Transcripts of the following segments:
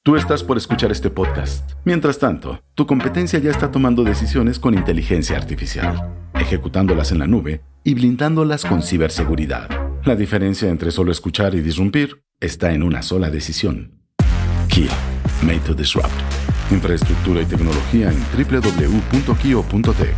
Tú estás por escuchar este podcast. Mientras tanto, tu competencia ya está tomando decisiones con inteligencia artificial, ejecutándolas en la nube y blindándolas con ciberseguridad. La diferencia entre solo escuchar y disrumpir está en una sola decisión. Kio, made to disrupt. Infraestructura y tecnología en www.kio.tech.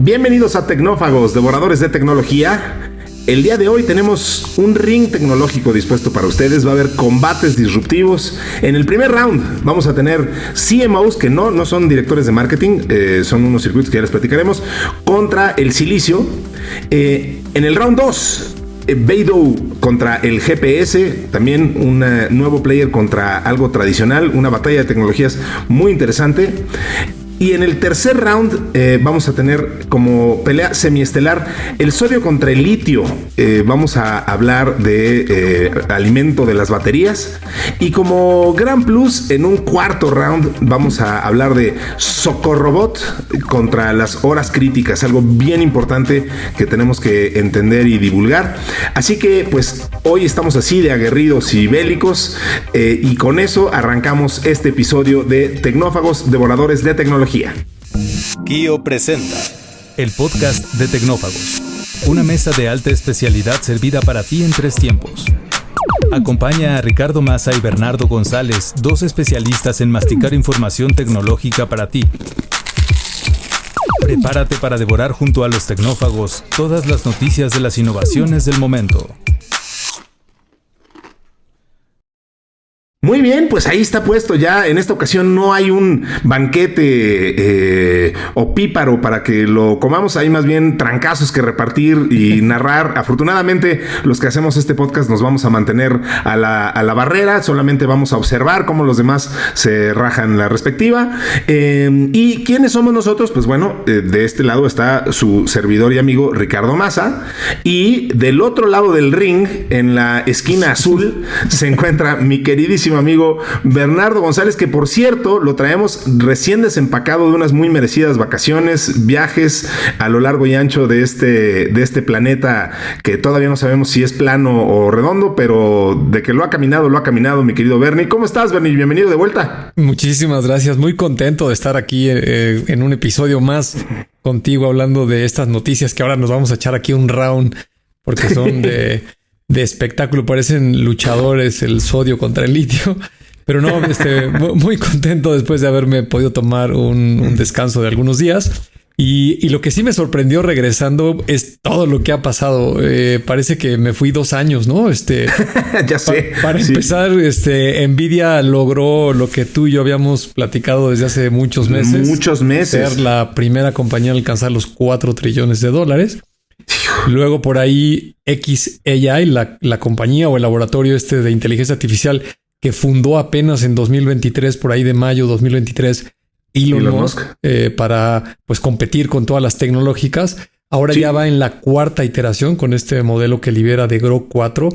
Bienvenidos a Tecnófagos, devoradores de tecnología. El día de hoy tenemos un ring tecnológico dispuesto para ustedes. Va a haber combates disruptivos. En el primer round vamos a tener CMOs que no son directores de marketing, son unos circuitos que ya les platicaremos, contra el silicio. En el round 2, Beidou contra el GPS, también un nuevo player contra algo tradicional, una batalla de tecnologías muy interesante. Y en el tercer round vamos a tener como pelea semiestelar el sodio contra el litio. Vamos a hablar de alimento de las baterías. Y como gran plus, en un cuarto round vamos a hablar de Socorrobot contra las horas críticas. Algo bien importante que tenemos que entender y divulgar. Así que pues hoy estamos así de aguerridos y bélicos. Y con eso arrancamos este episodio de Tecnófagos, devoradores de tecnología. Kio presenta el podcast de Tecnófagos, una mesa de alta especialidad servida para ti en 3 tiempos. Acompaña a Ricardo Massa y Bernardo González, 2 especialistas en masticar información tecnológica para ti. Prepárate para devorar junto a los tecnófagos todas las noticias de las innovaciones del momento. Muy bien, pues ahí está puesto ya. En esta ocasión no hay un banquete opíparo para que lo comamos. Hay más bien trancazos que repartir y narrar. Afortunadamente, los que hacemos este podcast nos vamos a mantener a la barrera. Solamente vamos a observar cómo los demás se rajan la respectiva. ¿Y quiénes somos nosotros? Pues bueno, de este lado está su servidor y amigo Ricardo Massa. Y del otro lado del ring, en la esquina azul, se encuentra mi queridísimo amigo Bernardo González, que por cierto lo traemos recién desempacado de unas muy merecidas vacaciones, viajes a lo largo y ancho de este planeta que todavía no sabemos si es plano o redondo, pero de que lo ha caminado, mi querido Bernie. ¿Cómo estás, Bernie? Bienvenido de vuelta. Muchísimas gracias, muy contento de estar aquí en un episodio más contigo hablando de estas noticias que ahora nos vamos a echar aquí un round porque son de espectáculo, parecen luchadores, el sodio contra el litio. Pero no, muy contento después de haberme podido tomar un descanso de algunos días. Y lo que sí me sorprendió regresando es todo lo que ha pasado. Parece que me fui 2 años, ¿no? Ya sé. Para empezar, Nvidia logró lo que tú y yo habíamos platicado desde hace muchos meses. Ser la primera compañía a alcanzar los $4 trillones. Luego por ahí xAI, la compañía o el laboratorio de inteligencia artificial que fundó apenas en 2023, por ahí de mayo 2023, Elon Musk. Para pues competir con todas las tecnológicas. Ahora ya va en la 4ª iteración con este modelo que libera de Grok 4.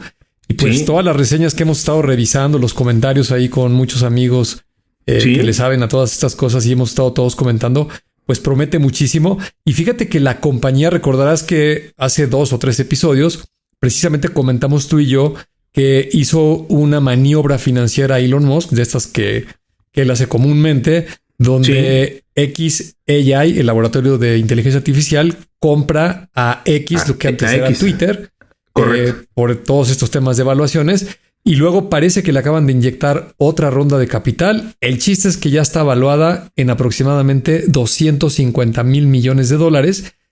Y pues todas las reseñas que hemos estado revisando, los comentarios ahí con muchos amigos que le saben a todas estas cosas y hemos estado todos comentando, pues promete muchísimo. Y fíjate que la compañía, recordarás que hace 2 o 3 episodios, precisamente comentamos tú y yo que hizo una maniobra financiera a Elon Musk, de estas que él hace comúnmente, donde xAI, el laboratorio de inteligencia artificial, compra a X, lo que antes era Twitter, por todos estos temas de evaluaciones. Y luego parece que le acaban de inyectar otra ronda de capital. El chiste es que ya está evaluada en aproximadamente $250 mil millones,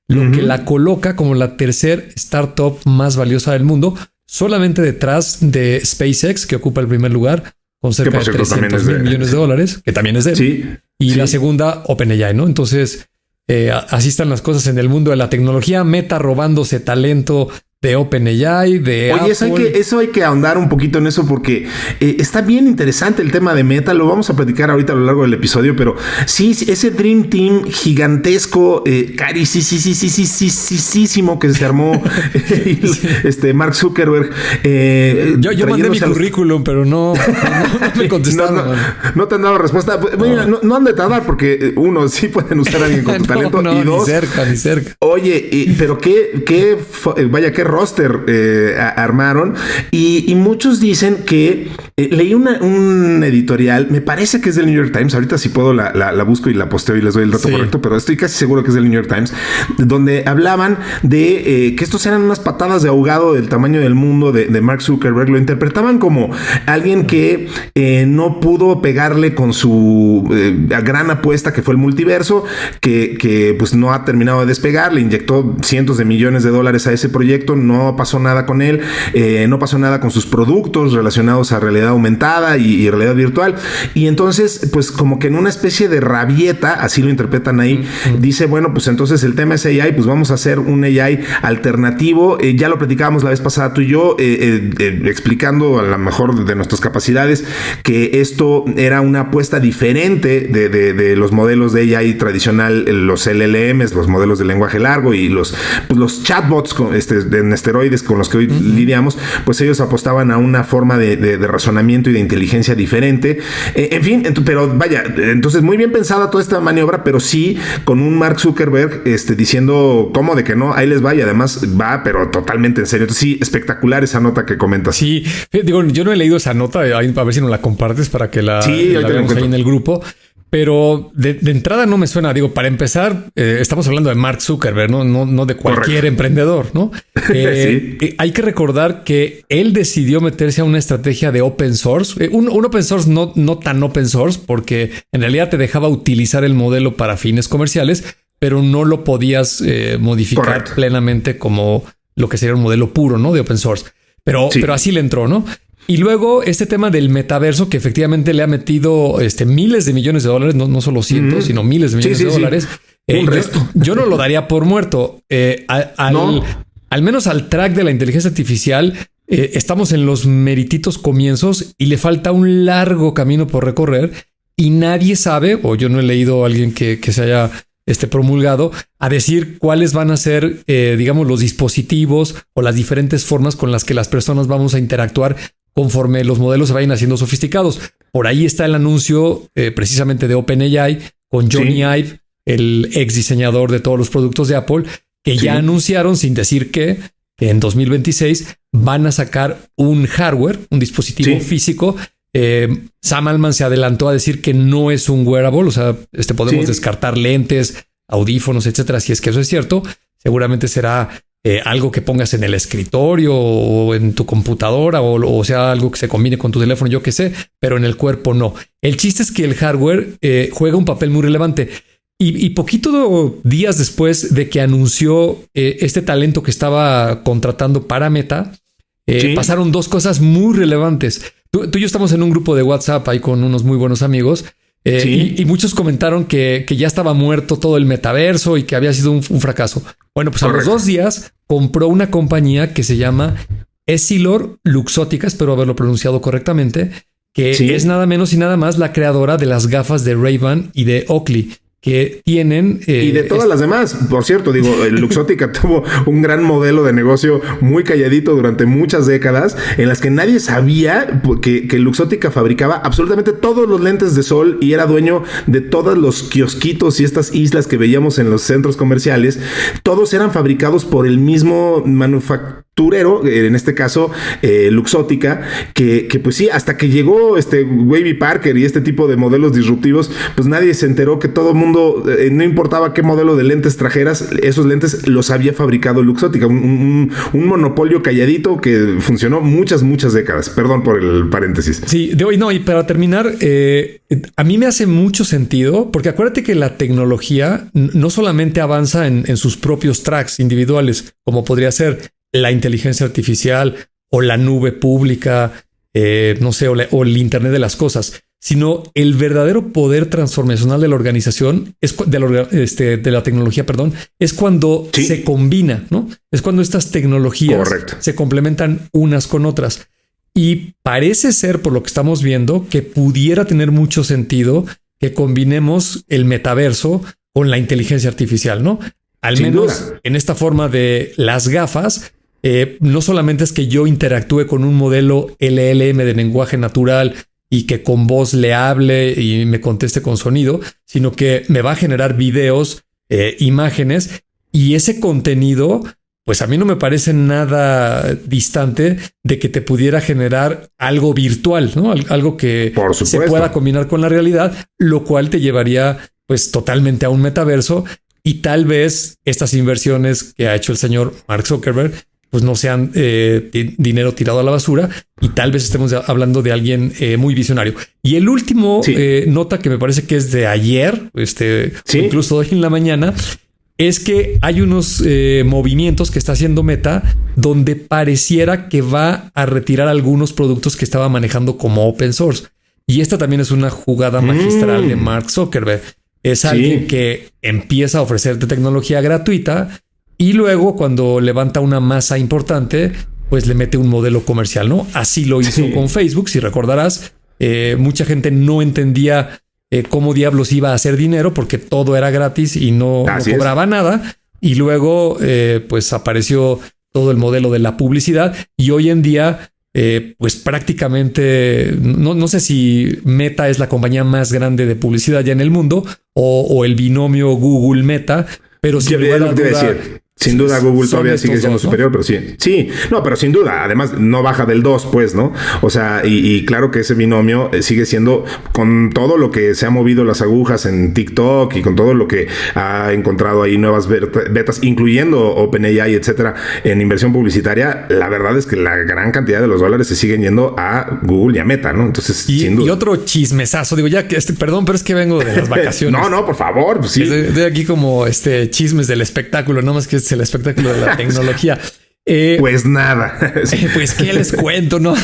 lo que la coloca como la tercer startup más valiosa del mundo, solamente detrás de SpaceX, que ocupa el primer lugar, con cerca de $300 mil millones, que también es de él. La segunda, OpenAI, ¿no? Entonces, así están las cosas en el mundo de la tecnología. Meta robándose talento de OpenAI, de Apple. Eso hay que ahondar un poquito en eso porque está bien interesante el tema de Meta. Lo vamos a platicar ahorita a lo largo del episodio, pero sí, ese Dream Team gigantesco, carísimo que se armó Mark Zuckerberg. Yo mandé mi currículum, pero no me contestaron. No te han dado respuesta. Mira, no han de tardar porque uno, sí pueden usar a alguien con tu talento. Y dos, ni cerca. Oye, pero qué roster armaron y muchos dicen que leí un editorial, me parece que es del New York Times, ahorita si puedo la busco y la posteo y les doy el dato correcto, pero estoy casi seguro que es del New York Times, donde hablaban de que estos eran unas patadas de ahogado del tamaño del mundo de Mark Zuckerberg. Lo interpretaban como alguien que no pudo pegarle con su gran apuesta que fue el multiverso, que pues no ha terminado de despegar, le inyectó cientos de millones de dólares a ese proyecto, no pasó nada con él, no pasó nada con sus productos relacionados a realidad aumentada y realidad virtual. Y entonces, pues como que en una especie de rabieta, así lo interpretan ahí, dice, bueno, pues entonces el tema es AI, pues vamos a hacer un AI alternativo. Ya lo platicábamos la vez pasada tú y yo, explicando a lo mejor de nuestras capacidades, que esto era una apuesta diferente de los modelos de AI tradicional, los LLMs, los modelos de lenguaje largo y los chatbots en esteroides con los que hoy lidiamos, pues ellos apostaban a una forma de razonamiento y de inteligencia diferente. En fin, pero vaya, entonces muy bien pensada toda esta maniobra, pero sí con un Mark Zuckerberg diciendo cómo de que no, ahí les va, y además va, pero totalmente en serio. Entonces sí, espectacular esa nota que comentas. Sí, digo, yo no he leído esa nota, a ver si nos la compartes para que la veamos ahí en el grupo. Pero de entrada no me suena. Digo, para empezar, estamos hablando de Mark Zuckerberg, no de cualquier emprendedor, ¿no? Sí. Hay que recordar que él decidió meterse a una estrategia de open source. Un open source no tan open source, porque en realidad te dejaba utilizar el modelo para fines comerciales, pero no lo podías modificar plenamente como lo que sería un modelo puro, ¿no? De open source. Pero así le entró, ¿no? Y luego este tema del metaverso, que efectivamente le ha metido miles de millones de dólares, no solo cientos, sino miles de millones de dólares. Un resto. Yo no lo daría por muerto. Al menos al track de la inteligencia artificial, estamos en los merititos comienzos y le falta un largo camino por recorrer y nadie sabe, o yo no he leído a alguien que se haya promulgado a decir cuáles van a ser, digamos, los dispositivos o las diferentes formas con las que las personas vamos a interactuar conforme los modelos se vayan haciendo sofisticados. Por ahí está el anuncio precisamente de OpenAI con Johnny Ive, el ex diseñador de todos los productos de Apple, que ya anunciaron, sin decir que en 2026 van a sacar un hardware, un dispositivo físico. Sam Altman se adelantó a decir que no es un wearable, o sea, podemos descartar lentes, audífonos, etcétera. Si es que eso es cierto, seguramente será algo que pongas en el escritorio o en tu computadora o sea, algo que se combine con tu teléfono, yo qué sé, pero en el cuerpo no. El chiste es que el hardware juega un papel muy relevante. Y poquito días después de que anunció este talento que estaba contratando para Meta, pasaron dos cosas muy relevantes. Tú y yo estamos en un grupo de WhatsApp ahí con unos muy buenos amigos. Y muchos comentaron que ya estaba muerto todo el metaverso y que había sido un fracaso. Bueno, pues a los 2 días compró una compañía que se llama Essilor Luxottica, espero haberlo pronunciado correctamente, que es nada menos y nada más la creadora de las gafas de Ray-Ban y de Oakley, que tienen... y de todas las demás, por cierto, Luxottica tuvo un gran modelo de negocio muy calladito durante muchas décadas, en las que nadie sabía que Luxottica fabricaba absolutamente todos los lentes de sol y era dueño de todos los kiosquitos y estas islas que veíamos en los centros comerciales. Todos eran fabricados por el mismo manufacturero, en este caso Luxottica, que pues sí, hasta que llegó Wavy Parker y este tipo de modelos disruptivos, pues nadie se enteró que todo el mundo, no importaba qué modelo de lentes trajeras, esos lentes los había fabricado Luxottica, un monopolio calladito que funcionó muchas décadas. Perdón por el paréntesis. Sí, y para terminar, a mí me hace mucho sentido, porque acuérdate que la tecnología no solamente avanza en sus propios tracks individuales, como podría ser la inteligencia artificial o la nube pública, no sé, o el Internet de las cosas, sino el verdadero poder transformacional de la organización, de la tecnología, perdón, es cuando se combina, ¿no? Es cuando estas tecnologías se complementan unas con otras. Y parece ser, por lo que estamos viendo, que pudiera tener mucho sentido que combinemos el metaverso con la inteligencia artificial, ¿no? Al menos en esta forma de las gafas, no solamente es que yo interactúe con un modelo LLM de lenguaje natural y que con voz le hable y me conteste con sonido, sino que me va a generar videos, imágenes, y ese contenido pues a mí no me parece nada distante de que te pudiera generar algo virtual, ¿no? Algo que se pueda combinar con la realidad, lo cual te llevaría pues totalmente a un metaverso, y tal vez estas inversiones que ha hecho el señor Mark Zuckerberg pues no sean dinero tirado a la basura, y tal vez estemos hablando de alguien muy visionario. Y el último nota que me parece que es de ayer, incluso hoy en la mañana, es que hay unos movimientos que está haciendo Meta donde pareciera que va a retirar algunos productos que estaba manejando como open source. Y esta también es una jugada magistral de Mark Zuckerberg. Es alguien que empieza a ofrecerte tecnología gratuita y luego cuando levanta una masa importante, pues le mete un modelo comercial, ¿no? Así lo hizo con Facebook, si recordarás. Mucha gente no entendía cómo diablos iba a hacer dinero porque todo era gratis y no cobraba nada. Y luego pues apareció todo el modelo de la publicidad, y hoy en día pues prácticamente no sé si Meta es la compañía más grande de publicidad ya en el mundo o el binomio Google Meta, pero sin lugar a duda, sin duda Google todavía sigue siendo superior, pero pero sin duda, además no baja del 2, pues, ¿no? O sea, y claro que ese binomio sigue siendo, con todo lo que se ha movido las agujas en TikTok y con todo lo que ha encontrado ahí nuevas betas, incluyendo OpenAI, etcétera, en inversión publicitaria, la verdad es que la gran cantidad de los dólares se siguen yendo a Google y a Meta, ¿no? Entonces, sin duda. Y otro chismesazo, digo, ya que perdón, pero es que vengo de las vacaciones. No, por favor, pues sí. Estoy aquí como chismes del espectáculo, no más que es el espectáculo de la tecnología. Pues nada. Pues qué les cuento, ¿no?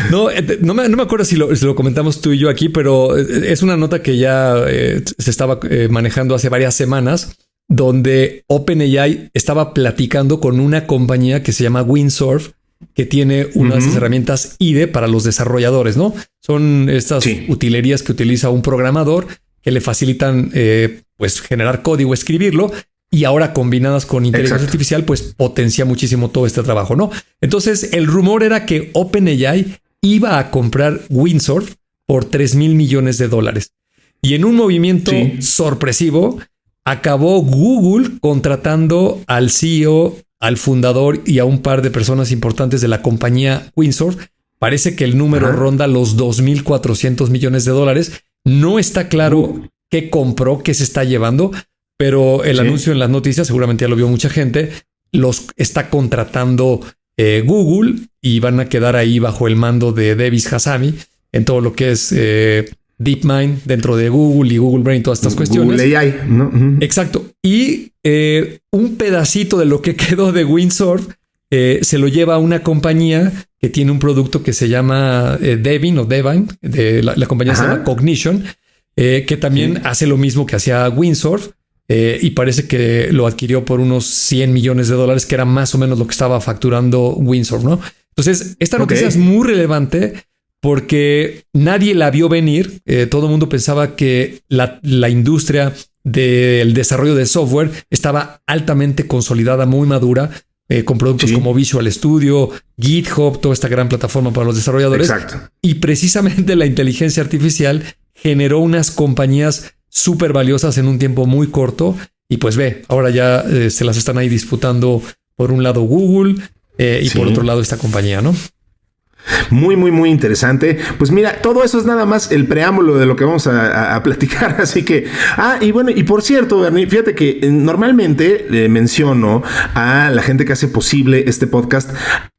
No me acuerdo si lo comentamos tú y yo aquí, pero es una nota que ya se estaba manejando hace varias semanas, donde OpenAI estaba platicando con una compañía que se llama Windsurf, que tiene unas herramientas IDE para los desarrolladores, ¿no? Son estas utilerías que utiliza un programador que le facilitan pues generar código, escribirlo, y ahora combinadas con inteligencia artificial, pues potencia muchísimo todo este trabajo, ¿no? Entonces, el rumor era que OpenAI iba a comprar Windsurf por $3,000 millones. Y en un movimiento sorpresivo, acabó Google contratando al CEO, al fundador y a un par de personas importantes de la compañía Windsurf. Parece que el número ronda los $2,400 millones. No está claro qué compró, qué se está llevando, pero el anuncio en las noticias, seguramente ya lo vio mucha gente, los está contratando Google y van a quedar ahí bajo el mando de Devis Hassamy en todo lo que es DeepMind dentro de Google y Google Brain, todas estas cuestiones. Google AI, ¿no? Exacto. Y un pedacito de lo que quedó de Windsurf se lo lleva a una compañía que tiene un producto que se llama Devin o Devine, de la compañía se llama Cognition, que también hace lo mismo que hacía Windsurf. Y parece que lo adquirió por unos $100 millones, que era más o menos lo que estaba facturando Windsurf, ¿no? Entonces, esta noticia es muy relevante porque nadie la vio venir. Todo el mundo pensaba que la industria del desarrollo de software estaba altamente consolidada, muy madura, con productos como Visual Studio, GitHub, toda esta gran plataforma para los desarrolladores. Exacto. Y precisamente la inteligencia artificial generó unas compañías súper valiosas en un tiempo muy corto. Y pues ahora ya se las están ahí disputando por un lado Google y por otro lado esta compañía, ¿no? Muy, muy, muy interesante. Pues mira, todo eso es nada más el preámbulo de lo que vamos a platicar. Así que, y bueno, y por cierto, Bernie, fíjate que normalmente menciono a la gente que hace posible este podcast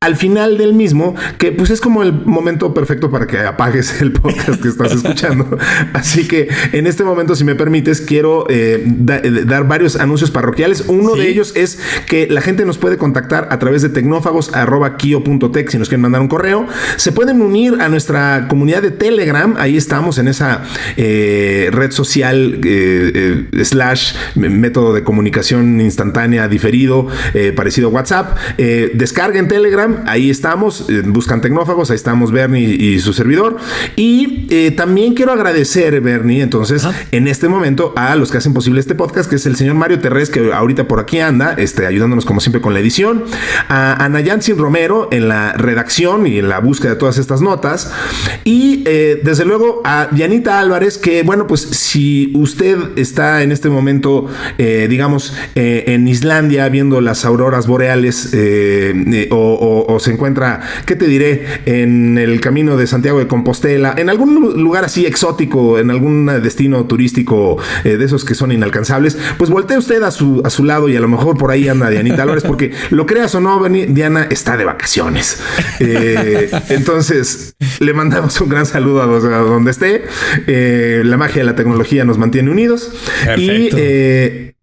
al final del mismo, que pues es como el momento perfecto para que apagues el podcast que estás escuchando. Así que en este momento, si me permites, quiero dar varios anuncios parroquiales. Uno de ellos es que la gente nos puede contactar a través de tecnófagos@kio.tech si nos quieren mandar un correo. Se pueden unir a nuestra comunidad de Telegram. Ahí estamos en esa red social / método de comunicación instantánea diferido, parecido a WhatsApp. Descarguen Telegram. Ahí estamos. Buscan Tecnófagos. Ahí estamos Bernie y su servidor. Y también quiero agradecer, Bernie, entonces, en este momento a los que hacen posible este podcast, que es el señor Mario Terrés, que ahorita por aquí anda, ayudándonos como siempre con la edición. A Nayansin Romero en la redacción y en la búsqueda de todas estas notas. Y desde luego a Dianita Álvarez, que bueno, pues si usted está en este momento, digamos, en Islandia viendo las auroras boreales o se encuentra, ¿qué te diré?, en el camino de Santiago de Compostela, en algún lugar así exótico, en algún destino turístico de esos que son inalcanzables, pues voltee usted a su lado y a lo mejor por ahí anda Dianita Álvarez, porque lo creas o no, Diana está de vacaciones. Entonces, le mandamos un gran saludo a donde esté. La magia de la tecnología nos mantiene unidos. Perfecto.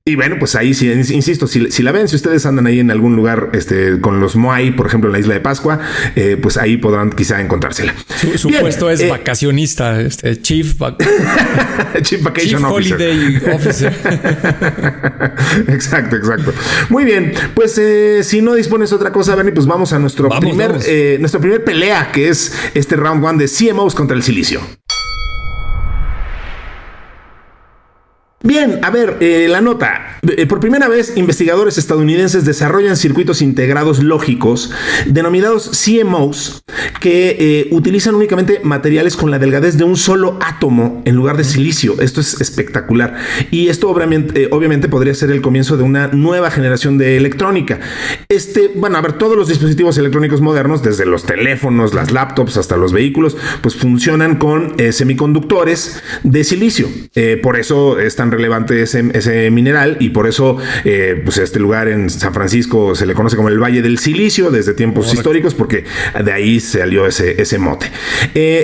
Y bueno, pues ahí sí, insisto, si la ven, si ustedes andan ahí en algún lugar con los Moai, por ejemplo, en la isla de Pascua, pues ahí podrán quizá encontrársela. Su puesto es vacacionista, Chief Vacation Officer. Holiday Officer. Exacto. Muy bien, pues si no dispones de otra cosa, Bernie, pues vamos a nuestra primer pelea, que es este round 1 de CMOs contra el silicio. Bien, a ver, la nota. Por primera vez, investigadores estadounidenses desarrollan circuitos integrados lógicos denominados CMOs que utilizan únicamente materiales con la delgadez de un solo átomo en lugar de silicio. Esto es espectacular. Y esto obviamente podría ser el comienzo de una nueva generación de electrónica. Bueno, a ver, todos los dispositivos electrónicos modernos, desde los teléfonos, las laptops hasta los vehículos, pues funcionan con semiconductores de silicio. Por eso es tan relevante ese mineral y por eso pues este lugar en San Francisco se le conoce como el Valle del Silicio desde tiempos históricos, porque de ahí salió ese mote.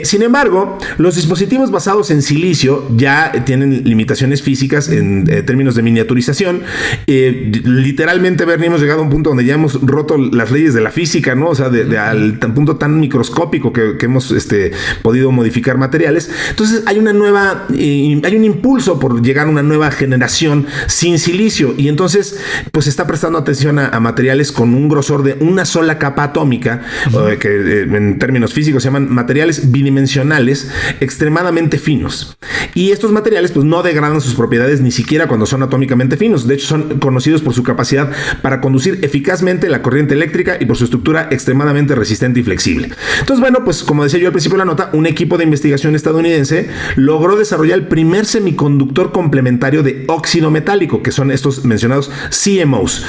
Sin embargo, los dispositivos basados en silicio ya tienen limitaciones físicas en términos de miniaturización. Literalmente, Bernie, hemos llegado a un punto donde ya hemos roto las leyes de la física, ¿no? O sea, al punto tan microscópico que hemos podido modificar materiales. Entonces hay un impulso por llegar a una nueva generación sin silicio, y entonces pues está prestando atención a materiales con un grosor de una sola capa atómica, que en términos físicos se llaman materiales bidimensionales extremadamente finos. Y estos materiales pues no degradan sus propiedades ni siquiera cuando son atómicamente finos. De hecho, son conocidos por su capacidad para conducir eficazmente la corriente eléctrica y por su estructura extremadamente resistente y flexible. Entonces, bueno, pues como decía yo al principio de la nota, un equipo de investigación estadounidense logró desarrollar el primer semiconductor complementario de óxido metálico, que son estos mencionados CMOs.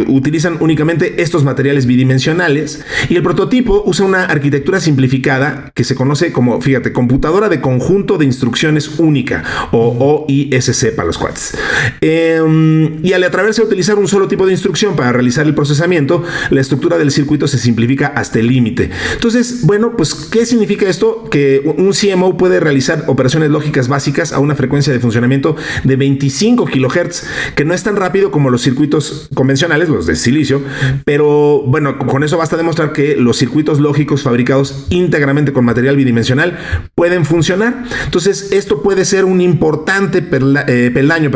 Utilizan únicamente estos materiales bidimensionales, y el prototipo usa una arquitectura simplificada que se conoce como, fíjate, computadora de conjunto de instrucciones única, o OISC para los cuates. Y al atreverse a utilizar un solo tipo de instrucción para realizar el procesamiento, la estructura del circuito se simplifica hasta el límite. Entonces, bueno, pues ¿qué significa esto? Que un CMO puede realizar operaciones lógicas básicas a una frecuencia de funcionamiento de 25 kHz, que no es tan rápido como los circuitos convencionales, los de silicio, pero bueno, con eso basta demostrar que los circuitos lógicos fabricados íntegramente con material bidimensional pueden funcionar. Entonces, esto puede ser un importante peldaño,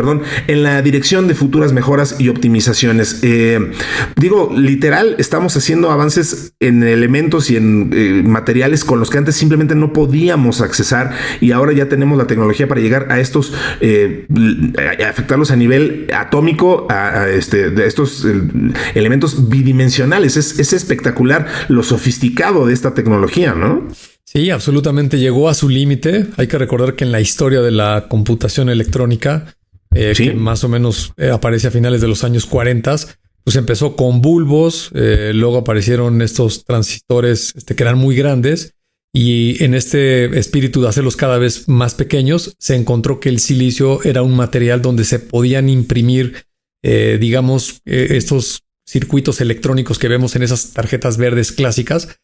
en la dirección de futuras mejoras y optimizaciones. Literal, estamos haciendo avances en elementos y en materiales con los que antes simplemente no podíamos accesar, y ahora ya tenemos la tecnología para llegar a estos afectarlos a nivel atómico, de estos elementos bidimensionales. Es espectacular lo sofisticado de esta tecnología, ¿no? Sí, absolutamente llegó a su límite. Hay que recordar que en la historia de la computación electrónica, que más o menos aparece a finales de los años 40, pues empezó con bulbos, luego aparecieron estos transistores que eran muy grandes. Y en este espíritu de hacerlos cada vez más pequeños, se encontró que el silicio era un material donde se podían imprimir, estos circuitos electrónicos que vemos en esas tarjetas verdes clásicas.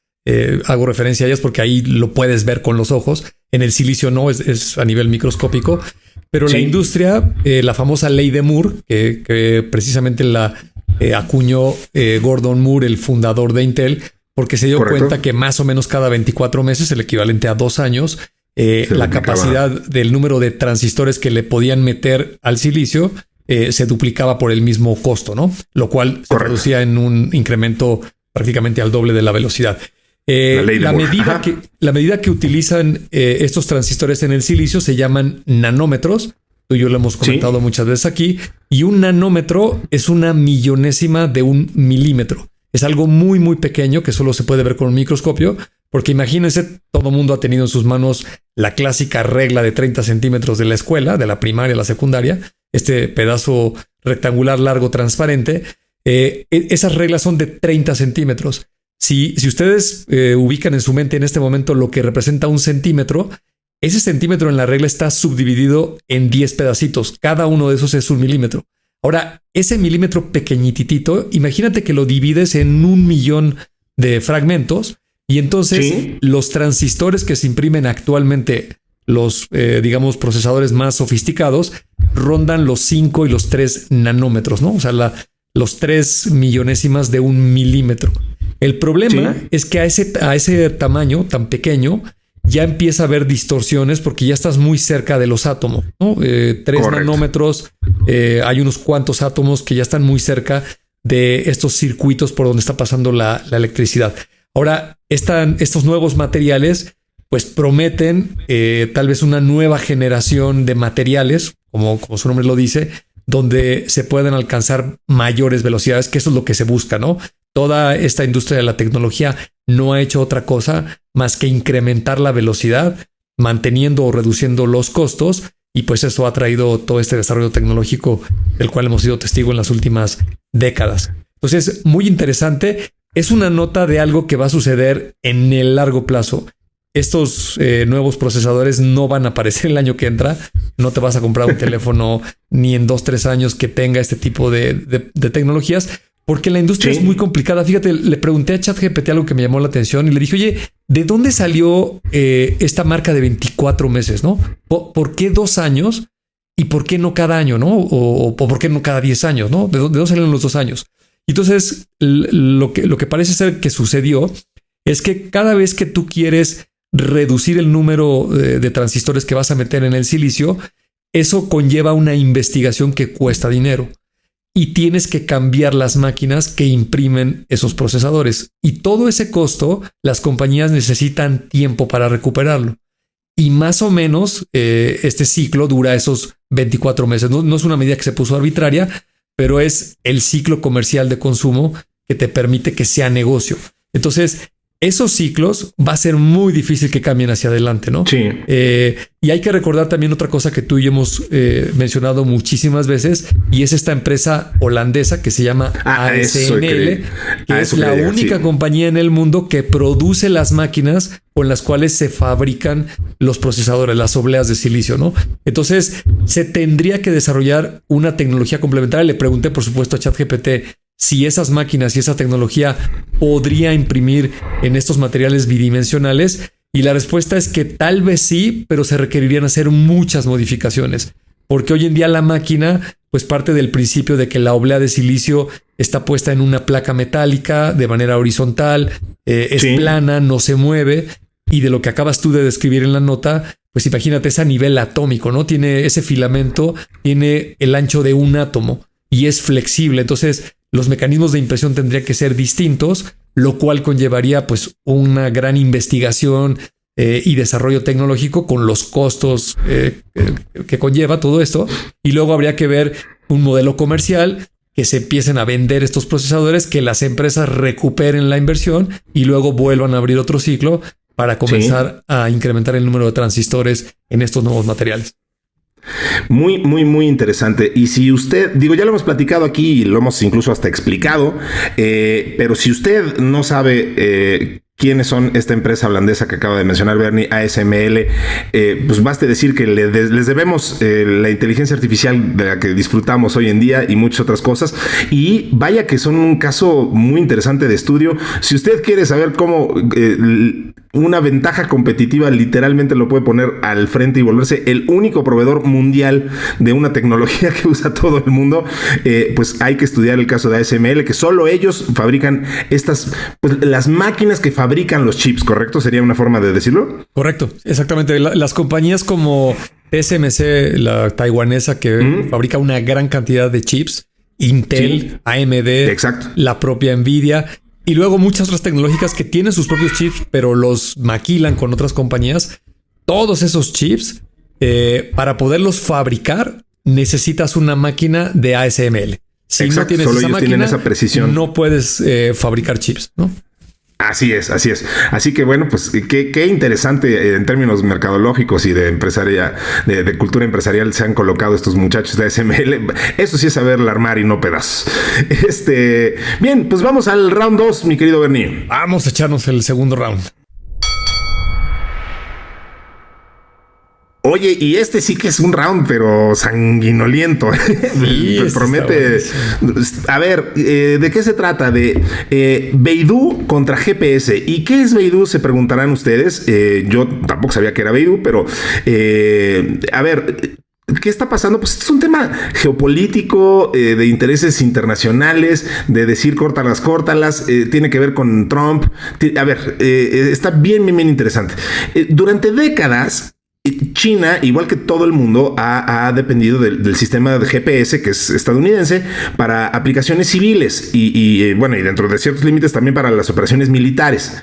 Hago referencia a ellas porque ahí lo puedes ver con los ojos. En el silicio no, es a nivel microscópico. Pero la industria, la famosa ley de Moore, que precisamente la acuñó Gordon Moore, el fundador de Intel, porque se dio cuenta que más o menos cada 24 meses, el equivalente a 2 años, la capacidad del número de transistores que le podían meter al silicio se duplicaba por el mismo costo, ¿no? Lo cual se traducía en un incremento prácticamente al doble de la velocidad. La medida que utilizan estos transistores en el silicio se llaman nanómetros. Tú y yo lo hemos comentado muchas veces aquí. Y un nanómetro es una millonésima de un milímetro. Es algo muy, muy pequeño que solo se puede ver con un microscopio, porque imagínense, todo mundo ha tenido en sus manos la clásica regla de 30 centímetros de la escuela, de la primaria a la secundaria, este pedazo rectangular largo transparente. Esas reglas son de 30 centímetros. Si ustedes ubican en su mente en este momento lo que representa un centímetro, ese centímetro en la regla está subdividido en 10 pedacitos. Cada uno de esos es 1 milímetro. Ahora, ese milímetro pequeñitito, imagínate que lo divides en 1.000.000 de fragmentos y entonces los transistores que se imprimen actualmente, los, digamos, procesadores más sofisticados, rondan los 5 y los 3 nanómetros, ¿no? O sea, los 3 millonésimas de 1 milímetro. El problema es que a ese tamaño tan pequeño ya empieza a haber distorsiones porque ya estás muy cerca de los átomos, ¿no? 3 nanómetros, hay unos cuantos átomos que ya están muy cerca de estos circuitos por donde está pasando la electricidad. Ahora, estos nuevos materiales pues prometen tal vez una nueva generación de materiales, como su nombre lo dice, donde se pueden alcanzar mayores velocidades, que eso es lo que se busca, ¿no? Toda esta industria de la tecnología no ha hecho otra cosa más que incrementar la velocidad, manteniendo o reduciendo los costos, y pues eso ha traído todo este desarrollo tecnológico del cual hemos sido testigos en las últimas décadas. Entonces, muy interesante. Es una nota de algo que va a suceder en el largo plazo. Estos nuevos procesadores no van a aparecer el año que entra. No te vas a comprar un teléfono ni en 2-3 años que tenga este tipo de tecnologías, porque la industria es muy complicada. Fíjate, le pregunté a ChatGPT algo que me llamó la atención y le dije, oye, ¿de dónde salió esta marca de 24 meses? ¿No? ¿Por qué 2 años? ¿Y por qué no cada año? ¿No? O por qué no cada 10 años? ¿No? ¿De dónde salieron los 2 años? Entonces, lo que parece ser que sucedió es que cada vez que tú quieres reducir el número de transistores que vas a meter en el silicio, eso conlleva una investigación que cuesta dinero y tienes que cambiar las máquinas que imprimen esos procesadores, y todo ese costo las compañías necesitan tiempo para recuperarlo, y más o menos este ciclo dura esos 24 meses. No es una medida que se puso arbitraria, pero es el ciclo comercial de consumo que te permite que sea negocio. Entonces, esos ciclos va a ser muy difícil que cambien hacia adelante, ¿no? Sí. Y hay que recordar también otra cosa que tú y yo hemos mencionado muchísimas veces, y es esta empresa holandesa que se llama ASML, que es la única compañía en el mundo que produce las máquinas con las cuales se fabrican los procesadores, las obleas de silicio, ¿no? Entonces, se tendría que desarrollar una tecnología complementaria. Le pregunté, por supuesto, a ChatGPT si esas máquinas y esa tecnología podría imprimir en estos materiales bidimensionales, y la respuesta es que tal vez sí, pero se requerirían hacer muchas modificaciones, porque hoy en día la máquina pues parte del principio de que la oblea de silicio está puesta en una placa metálica de manera horizontal, es plana, no se mueve, y de lo que acabas tú de describir en la nota, pues imagínate, es a nivel atómico, ¿no? Tiene ese filamento, tiene el ancho de un átomo y es flexible. Entonces, los mecanismos de impresión tendrían que ser distintos, lo cual conllevaría pues una gran investigación y desarrollo tecnológico con los costos que conlleva todo esto. Y luego habría que ver un modelo comercial, que se empiecen a vender estos procesadores, que las empresas recuperen la inversión y luego vuelvan a abrir otro ciclo para comenzar a incrementar el número de transistores en estos nuevos materiales. Muy, muy, muy interesante. Y si usted, ya lo hemos platicado aquí y lo hemos incluso hasta explicado, pero si usted no sabe quiénes son esta empresa holandesa que acaba de mencionar Bernie, ASML, pues baste decir que les debemos la inteligencia artificial de la que disfrutamos hoy en día y muchas otras cosas. Y vaya que son un caso muy interesante de estudio. Si usted quiere saber cómo una ventaja competitiva literalmente lo puede poner al frente y volverse el único proveedor mundial de una tecnología que usa todo el mundo, pues hay que estudiar el caso de ASML, que solo ellos fabrican estas, pues las máquinas que fabrican los chips, ¿correcto? ¿Sería una forma de decirlo? Correcto, exactamente. Las compañías como TSMC, la taiwanesa que fabrica una gran cantidad de chips, Intel, AMD, exacto, la propia Nvidia, y luego muchas otras tecnológicas que tienen sus propios chips, pero los maquilan con otras compañías. Todos esos chips, para poderlos fabricar, necesitas una máquina de ASML. Si no tienes solo esa ellos máquina, tienen esa precisión. No puedes fabricar chips, ¿no? Así es. Así que bueno, pues qué interesante en términos mercadológicos y de empresaria, de cultura empresarial se han colocado estos muchachos de ASML. Eso sí es saberla armar y no pedazos. Bien, pues vamos al round 2, mi querido Bernie. Vamos a echarnos el segundo round. Oye, y sí que es un round, pero sanguinoliento. Sí, promete. A ver, ¿de qué se trata? De Beidou contra GPS. ¿Y qué es Beidou? Se preguntarán ustedes. Yo tampoco sabía que era Beidou, pero a ver. ¿Qué está pasando? Pues es un tema geopolítico, de intereses internacionales, de decir córtalas, tiene que ver con Trump. A ver, está bien interesante. Durante décadas, China, igual que todo el mundo, ha dependido del sistema de GPS, que es estadounidense, para aplicaciones civiles y dentro de ciertos límites también para las operaciones militares.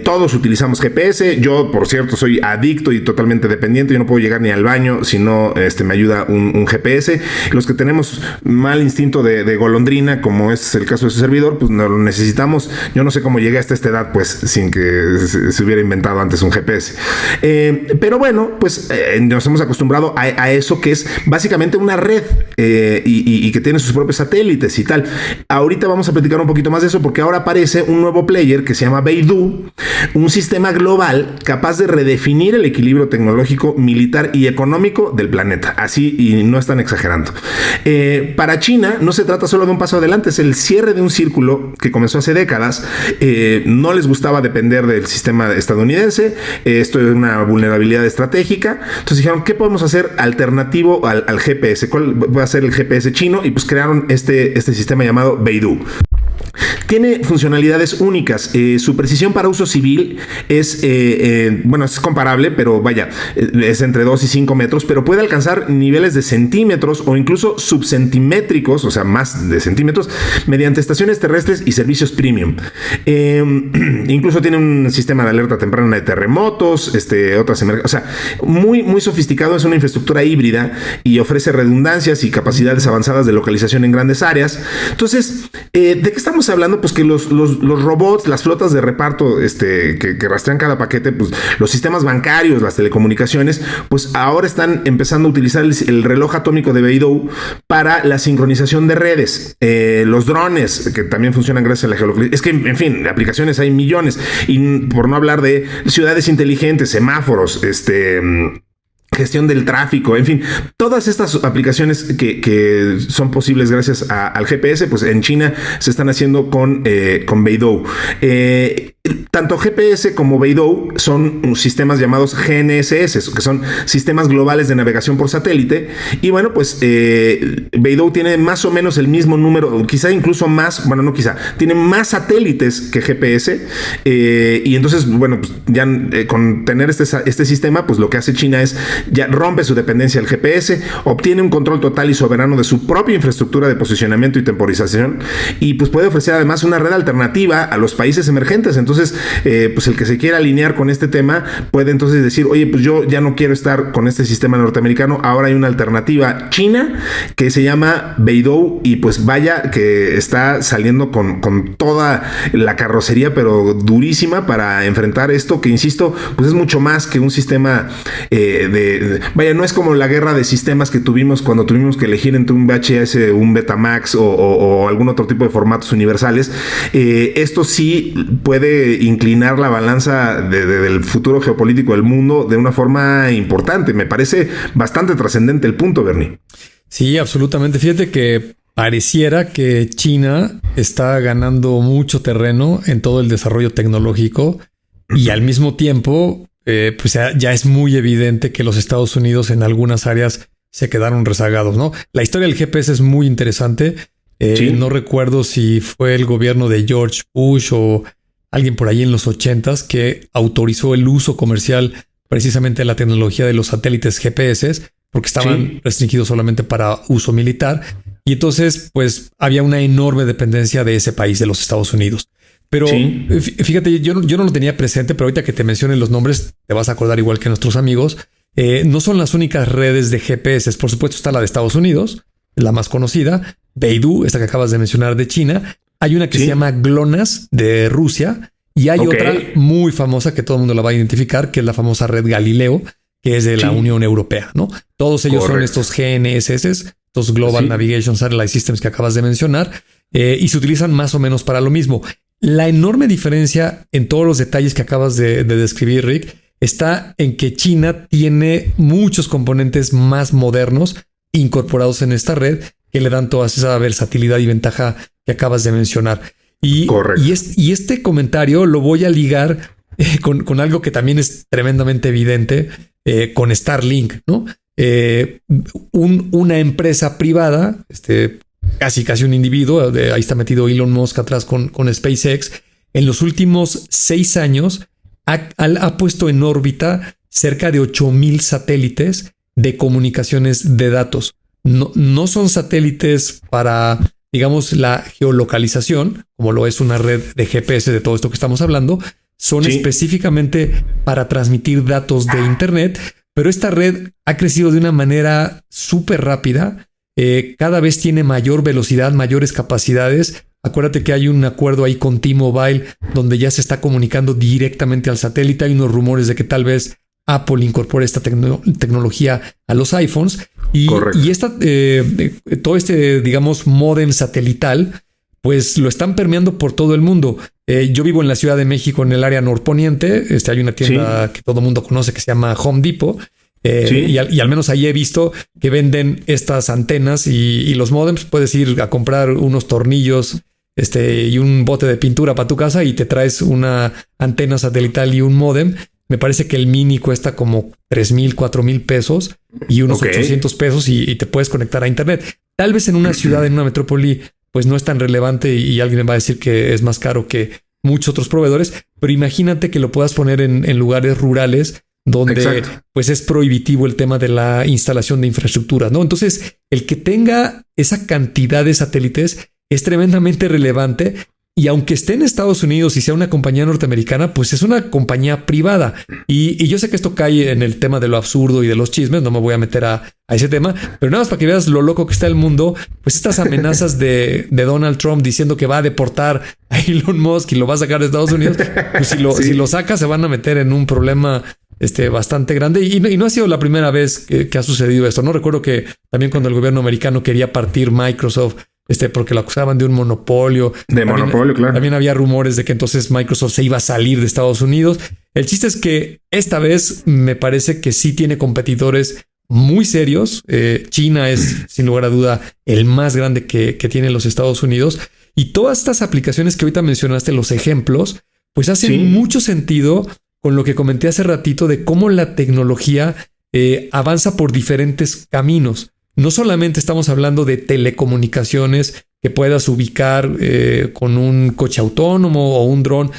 Todos utilizamos GPS. Yo, por cierto, soy adicto y totalmente dependiente. Yo no puedo llegar ni al baño si no me ayuda un GPS. Los que tenemos mal instinto de golondrina, como es el caso de su servidor, pues no lo necesitamos. Yo no sé cómo llegué hasta esta edad, pues, sin que se hubiera inventado antes un GPS. Pero bueno, pues nos hemos acostumbrado a eso, que es básicamente una red y que tiene sus propios satélites y tal. Ahorita vamos a platicar un poquito más de eso, porque ahora aparece un nuevo player que se llama Beidou, un sistema global capaz de redefinir el equilibrio tecnológico, militar y económico del planeta. Así, y no están exagerando. Para China no se trata solo de un paso adelante, es el cierre de un círculo que comenzó hace décadas. No les gustaba depender del sistema estadounidense. Esto es una vulnerabilidad estratégica. Entonces dijeron, ¿qué podemos hacer alternativo al GPS? ¿Cuál va a ser el GPS chino? Y pues crearon este sistema llamado Beidou. Tiene funcionalidades únicas. Su precisión para uso civil es comparable, pero es entre 2 y 5 metros, pero puede alcanzar niveles de centímetros o incluso subcentimétricos, o sea, más de centímetros, mediante estaciones terrestres y servicios premium. Incluso tiene un sistema de alerta temprana de terremotos, otras emergencias. O sea, muy sofisticado. Es una infraestructura híbrida y ofrece redundancias y capacidades avanzadas de localización en grandes áreas. Entonces, ¿de qué estamos hablando? Pues que los robots, las flotas de reparto que rastrean cada paquete, pues los sistemas bancarios, las telecomunicaciones, pues ahora están empezando a utilizar el reloj atómico de Beidou para la sincronización de redes. Los drones, que también funcionan gracias a la geolocalización. Es que, en fin, aplicaciones hay millones. Y por no hablar de ciudades inteligentes, semáforos, gestión del tráfico, en fin, todas estas aplicaciones que son posibles gracias al GPS, pues en China se están haciendo con Beidou. Tanto GPS como Beidou son sistemas llamados GNSS, que son sistemas globales de navegación por satélite. Y bueno, pues Beidou tiene más o menos el mismo número, quizá incluso más, tiene más satélites que GPS. Y entonces, bueno, pues ya con tener este sistema, pues lo que hace China es ya rompe su dependencia del GPS, obtiene un control total y soberano de su propia infraestructura de posicionamiento y temporización, y pues puede ofrecer además una red alternativa a los países emergentes. Entonces, pues el que se quiera alinear con este tema puede entonces decir, oye, pues yo ya no quiero estar con este sistema norteamericano, ahora hay una alternativa china que se llama Beidou, y pues vaya que está saliendo con toda la carrocería, pero durísima, para enfrentar esto, que insisto, pues es mucho más que un sistema no es como la guerra de sistemas que tuvimos cuando tuvimos que elegir entre un VHS, un Betamax o algún otro tipo de formatos universales. Esto sí puede inclinar la balanza del futuro geopolítico del mundo de una forma importante. Me parece bastante trascendente el punto, Bernie. Sí, absolutamente. Fíjate que pareciera que China está ganando mucho terreno en todo el desarrollo tecnológico y al mismo tiempo pues ya es muy evidente que los Estados Unidos en algunas áreas se quedaron rezagados, ¿no? La historia del GPS es muy interesante. Sí. No recuerdo si fue el gobierno de George Bush o alguien por ahí en los 80s que autorizó el uso comercial precisamente de la tecnología de los satélites GPS, porque estaban restringidos solamente para uso militar. Y entonces, pues, había una enorme dependencia de ese país, de los Estados Unidos. Pero fíjate, yo no lo tenía presente, pero ahorita que te mencionen los nombres, te vas a acordar igual que nuestros amigos. No son las únicas redes de GPS. Por supuesto está la de Estados Unidos, la más conocida, Beidou, esta que acabas de mencionar de China. Hay una que se llama GLONASS de Rusia y hay otra muy famosa que todo el mundo la va a identificar, que es la famosa red Galileo, que es de la Unión Europea, ¿no? Todos ellos son estos GNSS, estos Global Navigation Satellite Systems que acabas de mencionar, y se utilizan más o menos para lo mismo. La enorme diferencia en todos los detalles que acabas de describir, Rick, está en que China tiene muchos componentes más modernos incorporados en esta red que le dan toda esa versatilidad y ventaja que acabas de mencionar. Y este comentario lo voy a ligar con algo que también es tremendamente evidente, con Starlink, ¿no? Una empresa privada, casi un individuo, ahí está metido Elon Musk atrás con SpaceX, en los últimos 6 años ha puesto en órbita cerca de 8,000 satélites de comunicaciones de datos. No son satélites para, digamos, la geolocalización, como lo es una red de GPS de todo esto que estamos hablando. Son específicamente para transmitir datos de Internet, pero esta red ha crecido de una manera súper rápida. Cada vez tiene mayor velocidad, mayores capacidades. Acuérdate que hay un acuerdo ahí con T-Mobile donde ya se está comunicando directamente al satélite. Hay unos rumores de que tal vez Apple incorpore esta tecnología a los iPhones. Y todo digamos, módem satelital, pues lo están permeando por todo el mundo. Yo vivo en la Ciudad de México, en el área norponiente. Hay una tienda que todo el mundo conoce que se llama Home Depot. Y al menos ahí he visto que venden estas antenas y los módems. Puedes ir a comprar unos tornillos y un bote de pintura para tu casa y te traes una antena satelital y un módem. Me parece que el mini cuesta como 3,000, 4,000 pesos y unos 800 pesos y te puedes conectar a Internet. Tal vez en una ciudad, en una metrópoli, pues no es tan relevante y alguien me va a decir que es más caro que muchos otros proveedores, pero imagínate que lo puedas poner en lugares rurales donde pues es prohibitivo el tema de la instalación de infraestructura, ¿no? Entonces, el que tenga esa cantidad de satélites es tremendamente relevante. Y aunque esté en Estados Unidos y sea una compañía norteamericana, pues es una compañía privada. Y yo sé que esto cae en el tema de lo absurdo y de los chismes. No me voy a meter a ese tema, pero nada más para que veas lo loco que está el mundo. Pues estas amenazas de Donald Trump diciendo que va a deportar a Elon Musk y lo va a sacar de Estados Unidos. Pues si lo saca, se van a meter en un problema bastante grande. Y no ha sido la primera vez que ha sucedido esto. No recuerdo que también cuando el gobierno americano quería partir Microsoft, porque lo acusaban de un monopolio. Claro. También había rumores de que entonces Microsoft se iba a salir de Estados Unidos. El chiste es que esta vez me parece que sí tiene competidores muy serios. China es, sin lugar a duda, el más grande que tienen los Estados Unidos. Y todas estas aplicaciones que ahorita mencionaste, los ejemplos, pues hacen mucho sentido con lo que comenté hace ratito de cómo la tecnología avanza por diferentes caminos. No solamente estamos hablando de telecomunicaciones que puedas ubicar con un coche autónomo o un dron,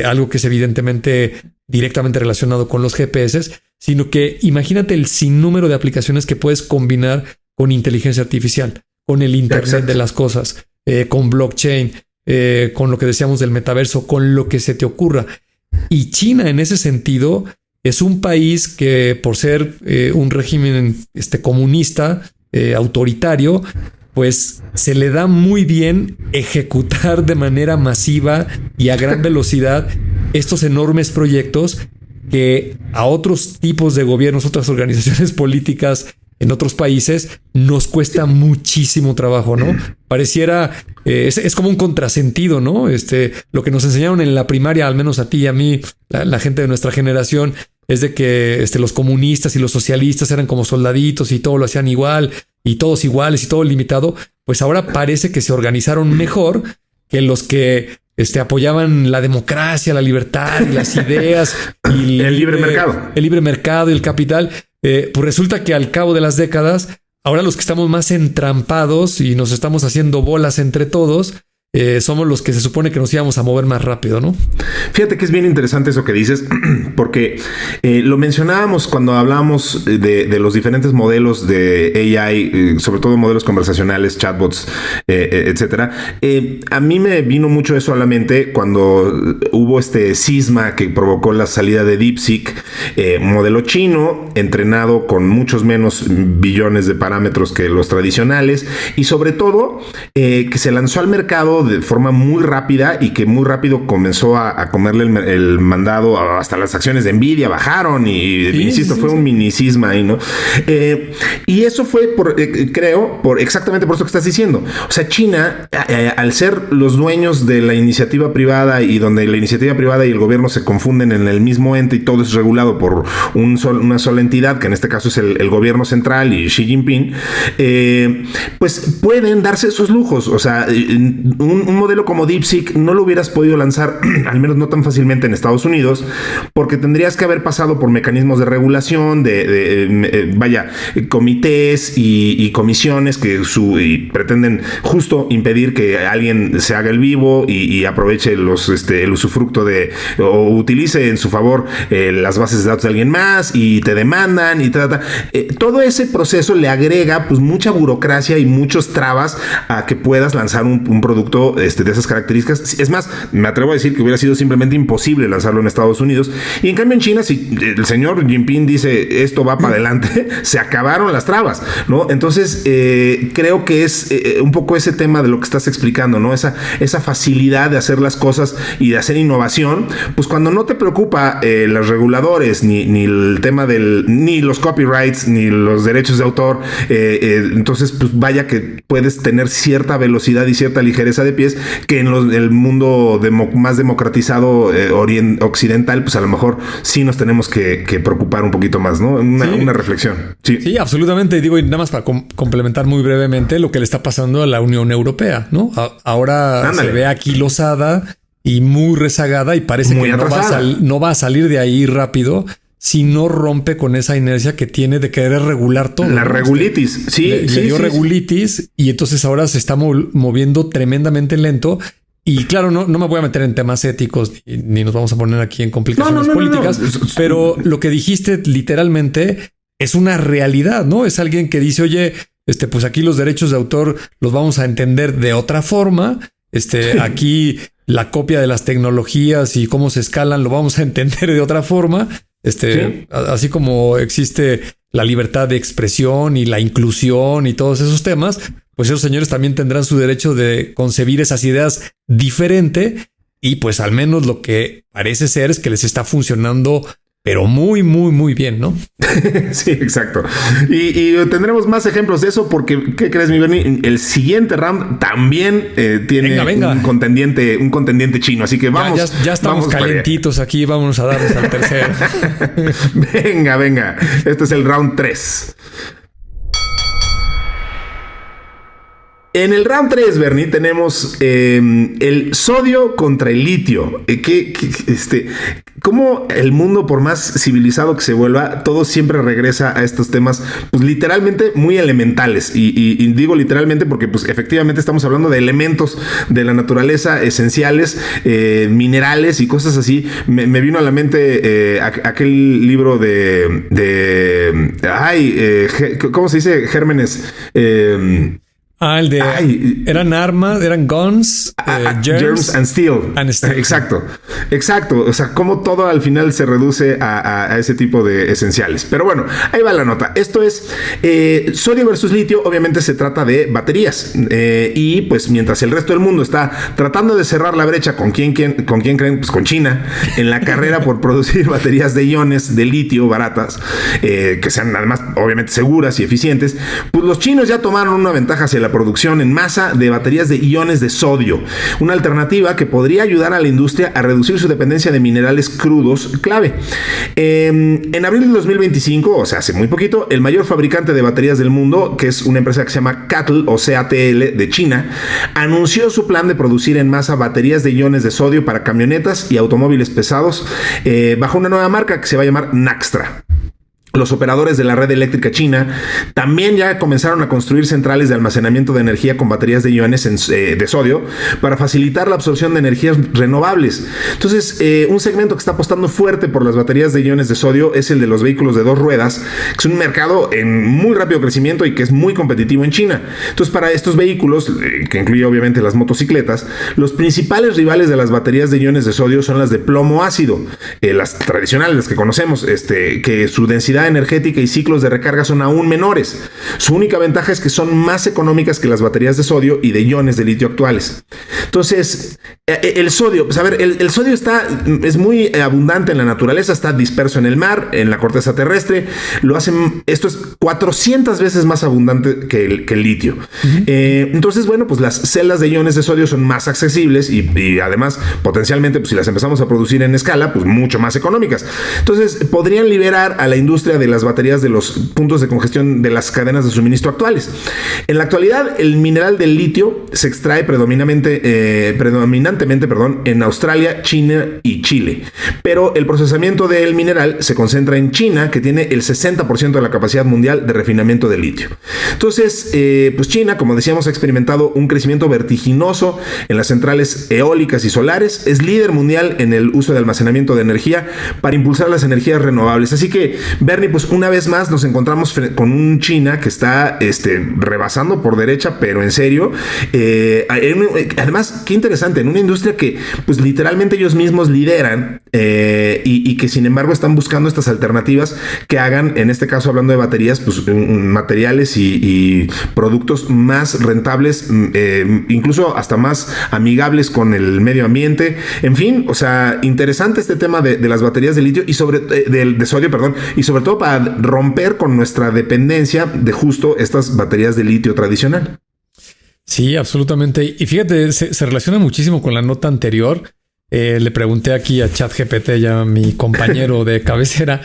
algo que es evidentemente directamente relacionado con los GPS, sino que imagínate el sinnúmero de aplicaciones que puedes combinar con inteligencia artificial, con el Internet de las cosas, con blockchain, con lo que decíamos del metaverso, con lo que se te ocurra. Y China, en ese sentido, es un país que, por ser un régimen comunista, autoritario, pues se le da muy bien ejecutar de manera masiva y a gran velocidad estos enormes proyectos que a otros tipos de gobiernos, otras organizaciones políticas en otros países nos cuesta muchísimo trabajo, ¿no? Pareciera, es como un contrasentido, ¿no? Lo que nos enseñaron en la primaria, al menos a ti y a mí, la gente de nuestra generación, es de que los comunistas y los socialistas eran como soldaditos y todo lo hacían igual y todos iguales y todo limitado. Pues ahora parece que se organizaron mejor que los que apoyaban la democracia, la libertad y las ideas y el libre mercado. El libre mercado y el capital. Pues resulta que al cabo de las décadas, ahora los que estamos más entrampados y nos estamos haciendo bolas entre todos, somos los que se supone que nos íbamos a mover más rápido, ¿no? Fíjate que es bien interesante eso que dices, porque lo mencionábamos cuando hablábamos de los diferentes modelos de AI, sobre todo modelos conversacionales, chatbots, etcétera. A mí me vino mucho eso a la mente cuando hubo este cisma que provocó la salida de DeepSeek modelo chino, entrenado con muchos menos billones de parámetros que los tradicionales, y sobre todo que se lanzó al mercado de forma muy rápida y que muy rápido comenzó a comerle el mandado. Hasta las acciones de Nvidia bajaron y insisto, fue un minicisma ahí, ¿no? Y eso fue creo, exactamente por eso que estás diciendo. O sea, China, al ser los dueños de la iniciativa privada y donde la iniciativa privada y el gobierno se confunden en el mismo ente y todo es regulado por una sola entidad, que en este caso es el gobierno central y Xi Jinping, pues pueden darse esos lujos. O sea, un modelo como DeepSeek no lo hubieras podido lanzar, al menos no tan fácilmente en Estados Unidos, porque tendrías que haber pasado por mecanismos de regulación, comités y comisiones que pretenden justo impedir que alguien se haga el vivo y aproveche el usufructo o utilice en su favor las bases de datos de alguien más y te demandan y todo ese proceso le agrega pues mucha burocracia y muchos trabas a que puedas lanzar un producto de esas características. Es más, me atrevo a decir que hubiera sido simplemente imposible lanzarlo en Estados Unidos, y en cambio en China, si el señor Jinping dice esto va para adelante, se acabaron las trabas, ¿no? Entonces creo que es un poco ese tema de lo que estás explicando, ¿no? Esa facilidad de hacer las cosas y de hacer innovación, pues cuando no te preocupa los reguladores, ni el tema ni los copyrights, ni los derechos de autor, entonces pues vaya que puedes tener cierta velocidad y cierta ligereza de pies que en el mundo más democratizado occidental, pues a lo mejor sí nos tenemos que preocupar un poquito más, ¿no? Una reflexión. Sí, absolutamente. Digo, y nada más para complementar muy brevemente lo que le está pasando a la Unión Europea, ¿no? Ahora se ve aquilosada y muy rezagada y parece muy que no va a salir de ahí rápido si no rompe con esa inercia que tiene de querer regular todo. La regulitis. Le dio regulitis y entonces ahora se está moviendo tremendamente lento. Y claro, no me voy a meter en temas éticos ni nos vamos a poner aquí en complicaciones políticas, pero lo que dijiste literalmente es una realidad, ¿no? Es alguien que dice, oye, pues aquí los derechos de autor los vamos a entender de otra forma. Aquí la copia de las tecnologías y cómo se escalan lo vamos a entender de otra forma. Así como existe la libertad de expresión y la inclusión y todos esos temas, pues esos señores también tendrán su derecho de concebir esas ideas diferente, y pues al menos lo que parece ser es que les está funcionando, pero muy, muy, muy bien, ¿no? Sí, exacto. Y tendremos más ejemplos de eso porque, ¿qué crees, mi Bernie? El siguiente round también tiene un contendiente chino. Así que vamos. Ya estamos calentitos aquí. Vámonos a darles al tercero. Venga. Este es el round 3. En el round 3, Bernie, tenemos el sodio contra el litio. Cómo el mundo, por más civilizado que se vuelva, todo siempre regresa a estos temas, pues literalmente muy elementales. Y digo literalmente porque, pues efectivamente estamos hablando de elementos de la naturaleza esenciales, minerales y cosas así. Me vino a la mente aquel libro ¿cómo se dice? Gérmenes. Eran armas, eran guns, germs and steel. Exacto. O sea, cómo todo al final se reduce a ese tipo de esenciales. Pero bueno, ahí va la nota. Esto es sodio versus litio. Obviamente se trata de baterías. Y pues mientras el resto del mundo está tratando de cerrar la brecha, ¿con quién creen? Pues con China, en la carrera por producir baterías de iones de litio baratas, que sean además obviamente seguras y eficientes, pues los chinos ya tomaron una ventaja hacia la producción en masa de baterías de iones de sodio, una alternativa que podría ayudar a la industria a reducir su dependencia de minerales crudos clave. En abril de 2025, o sea, hace muy poquito, el mayor fabricante de baterías del mundo, que es una empresa que se llama CATL o CATL de China, anunció su plan de producir en masa baterías de iones de sodio para camionetas y automóviles pesados bajo una nueva marca que se va a llamar Naxtra. Los operadores de la red eléctrica china también ya comenzaron a construir centrales de almacenamiento de energía con baterías de iones de sodio para facilitar la absorción de energías renovables. Entonces, un segmento que está apostando fuerte por las baterías de iones de sodio es el de los vehículos de 2 ruedas, que es un mercado en muy rápido crecimiento y que es muy competitivo en China. Entonces, para estos vehículos, que incluye obviamente las motocicletas, los principales rivales de las baterías de iones de sodio son las de plomo ácido, las tradicionales, las que conocemos, que su densidad energética y ciclos de recarga son aún menores. Su única ventaja es que son más económicas que las baterías de sodio y de iones de litio actuales. Entonces, el sodio, pues a ver, el sodio es muy abundante en la naturaleza, está disperso en el mar, en la corteza terrestre. Esto es 400 veces más abundante que el litio. Entonces, bueno, pues las celdas de iones de sodio son más accesibles y además, potencialmente, pues si las empezamos a producir en escala, pues mucho más económicas. Entonces, podrían liberar a la industria de las baterías de los puntos de congestión de las cadenas de suministro actuales. En la actualidad, el mineral del litio se extrae predominantemente, en Australia, China y Chile. Pero el procesamiento del mineral se concentra en China, que tiene el 60% de la capacidad mundial de refinamiento de litio. Entonces, pues China, como decíamos, ha experimentado un crecimiento vertiginoso en las centrales eólicas y solares. Es líder mundial en el uso de almacenamiento de energía para impulsar las energías renovables. Así que, Bernie, pues una vez más nos encontramos con un China que está rebasando por derecha, pero en serio. Además, qué interesante, en una industria que pues literalmente ellos mismos lideran y que sin embargo están buscando estas alternativas que hagan, en este caso hablando de baterías, pues materiales y productos más rentables, incluso hasta más amigables con el medio ambiente. En fin, o sea, interesante este tema de las baterías de litio y de sodio, y sobre todo para romper con nuestra dependencia de justo estas baterías de litio tradicional. Sí, absolutamente. Y fíjate, se relaciona muchísimo con la nota anterior. Le pregunté aquí a ChatGPT, ya mi compañero de cabecera,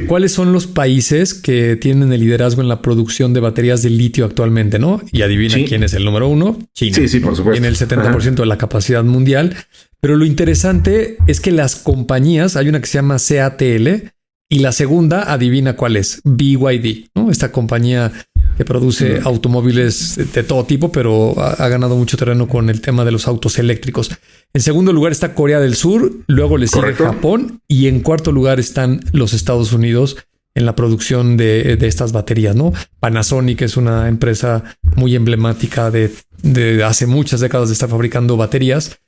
¿cuáles son los países que tienen el liderazgo en la producción de baterías de litio actualmente, ¿no? Y adivina quién es el número 1. China. Sí, por supuesto. Tiene el 70% de la capacidad mundial. Pero lo interesante es que las compañías, hay una que se llama CATL y la segunda, adivina cuál es, BYD, ¿no? Esta compañía que produce automóviles de todo tipo, pero ha ganado mucho terreno con el tema de los autos eléctricos. En segundo lugar está Corea del Sur, luego le sigue Japón y en cuarto lugar están los Estados Unidos en la producción de estas baterías, ¿no? Panasonic es una empresa muy emblemática de hace muchas décadas de estar fabricando baterías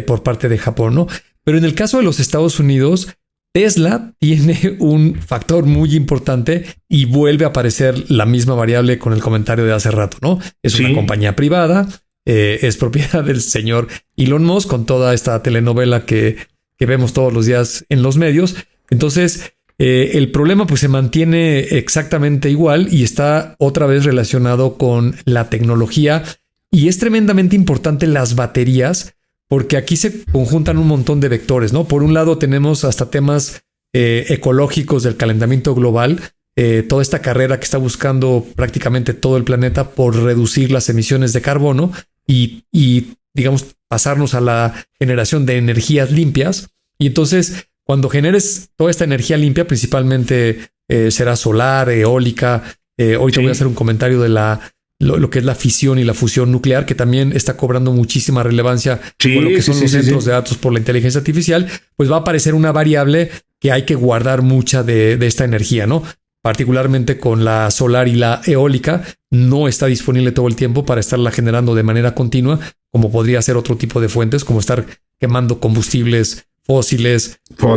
por parte de Japón, ¿no? Pero en el caso de los Estados Unidos, Tesla tiene un factor muy importante y vuelve a aparecer la misma variable con el comentario de hace rato, ¿no? Es una compañía privada, es propiedad del señor Elon Musk con toda esta telenovela que vemos todos los días en los medios. Entonces, el problema pues se mantiene exactamente igual y está otra vez relacionado con la tecnología y es tremendamente importante las baterías porque aquí se conjuntan un montón de vectores, ¿no? Por un lado tenemos hasta temas ecológicos del calentamiento global, toda esta carrera que está buscando prácticamente todo el planeta por reducir las emisiones de carbono y digamos, pasarnos a la generación de energías limpias. Y entonces, cuando generes toda esta energía limpia, principalmente será solar, eólica. Hoy te voy a hacer un comentario de lo que es la fisión y la fusión nuclear, que también está cobrando muchísima relevancia con lo que son los centros de datos por la inteligencia artificial, pues va a aparecer una variable que hay que guardar mucha de esta energía, ¿no? Particularmente con la solar y la eólica, no está disponible todo el tiempo para estarla generando de manera continua, como podría ser otro tipo de fuentes, como estar quemando combustibles fósiles. O,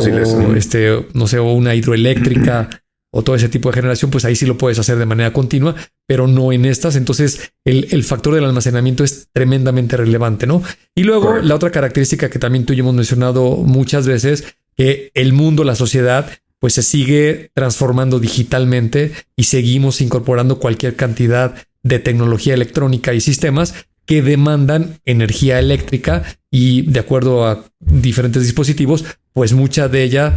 no sé, o una hidroeléctrica o todo ese tipo de generación, pues ahí sí lo puedes hacer de manera continua, pero no en estas. Entonces el factor del almacenamiento es tremendamente relevante, ¿no? Y luego la otra característica que también tú y yo hemos mencionado muchas veces, que el mundo, la sociedad, pues se sigue transformando digitalmente y seguimos incorporando cualquier cantidad de tecnología electrónica y sistemas que demandan energía eléctrica y de acuerdo a diferentes dispositivos, pues mucha de ella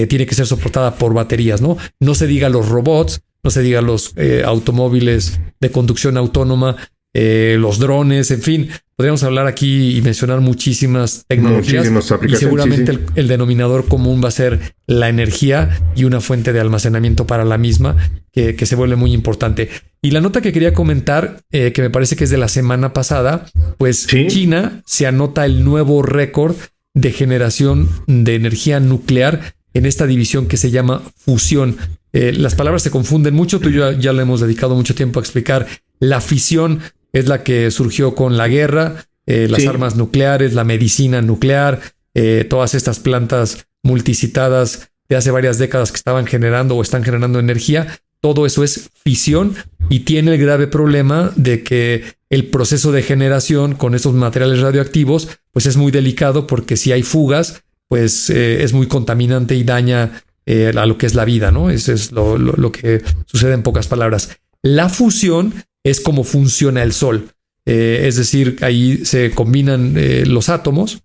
tiene que ser soportada por baterías, ¿no? No se diga los robots, no se diga los automóviles de conducción autónoma, los drones, en fin, podríamos hablar aquí y mencionar muchísimas tecnologías. Y seguramente el denominador común va a ser la energía y una fuente de almacenamiento para la misma que se vuelve muy importante. Y la nota que quería comentar, que me parece que es de la semana pasada, pues China se anota el nuevo récord de generación de energía nuclear en esta división que se llama fusión. Las palabras se confunden mucho. Tú y yo ya le hemos dedicado mucho tiempo a explicar. La fisión es la que surgió con la guerra, las armas nucleares, la medicina nuclear, todas estas plantas multicitadas de hace varias décadas que estaban generando o están generando energía. Todo eso es fisión y tiene el grave problema de que el proceso de generación con estos materiales radioactivos pues es muy delicado, porque si hay fugas pues es muy contaminante y daña a lo que es la vida, ¿no? Eso es lo que sucede en pocas palabras. La fusión es como funciona el Sol. Es decir, ahí se combinan los átomos.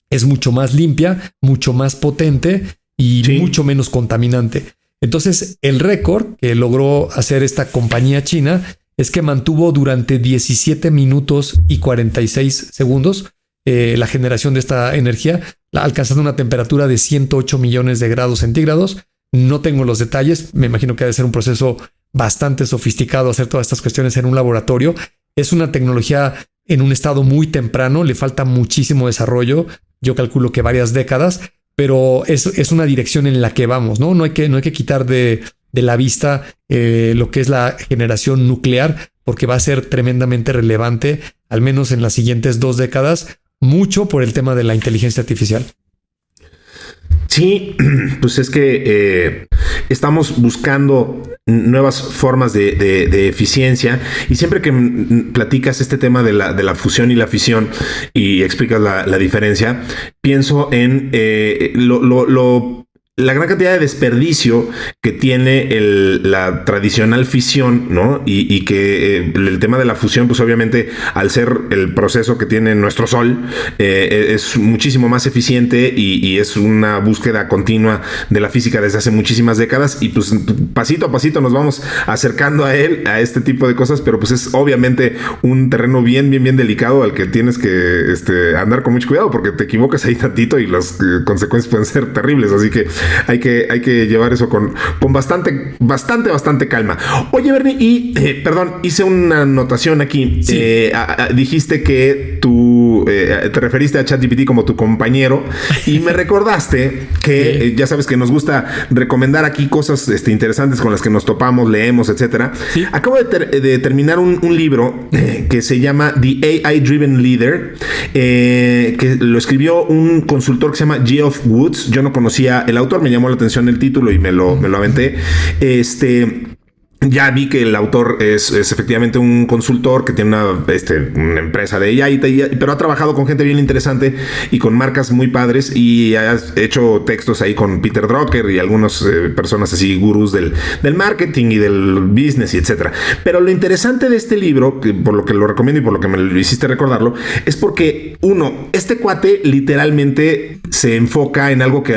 Es mucho más limpia, mucho más potente y mucho menos contaminante. Entonces, el récord que logró hacer esta compañía china es que mantuvo durante 17 minutos y 46 segundos la generación de esta energía, alcanzando una temperatura de 108 millones de grados centígrados. No tengo los detalles. Me imagino que ha de ser un proceso bastante sofisticado hacer todas estas cuestiones en un laboratorio. Es una tecnología en un estado muy temprano. Le falta muchísimo desarrollo. Yo calculo que varias décadas. Pero es una dirección en la que vamos, ¿no? No hay que quitar de la vista lo que es la generación nuclear, porque va a ser tremendamente relevante, al menos en las siguientes 2 décadas, mucho por el tema de la inteligencia artificial. Sí, pues es que estamos buscando nuevas formas de eficiencia, y siempre que platicas este tema de la fusión y la fisión y explicas la diferencia, pienso en la gran cantidad de desperdicio que tiene la tradicional fisión, ¿no? Y que el tema de la fusión, pues obviamente, al ser el proceso que tiene nuestro Sol, es muchísimo más eficiente y es una búsqueda continua de la física desde hace muchísimas décadas, y pues pasito a pasito nos vamos acercando a este tipo de cosas, pero pues es obviamente un terreno bien delicado al que tienes que andar con mucho cuidado, porque te equivocas ahí tantito y las consecuencias pueden ser terribles, así que hay que llevar eso con bastante calma. Oye, Bernie, y perdón, hice una anotación aquí. Sí. Dijiste que tú te referiste a ChatGPT como tu compañero, y me recordaste que ya sabes que nos gusta recomendar aquí cosas interesantes con las que nos topamos, leemos, etcétera. Sí. Acabo de terminar un libro que se llama The AI Driven Leader, que lo escribió un consultor que se llama Geoff Woods. Yo no conocía el autor, me llamó la atención el título y me lo aventé. Ya vi que el autor es efectivamente un consultor que tiene una empresa de AI, pero ha trabajado con gente bien interesante y con marcas muy padres, y ha hecho textos ahí con Peter Drucker y algunas personas así, gurús del marketing y del business y etcétera. Pero lo interesante de este libro, que por lo que lo recomiendo y por lo que me lo hiciste recordarlo, es porque, este cuate literalmente se enfoca en algo que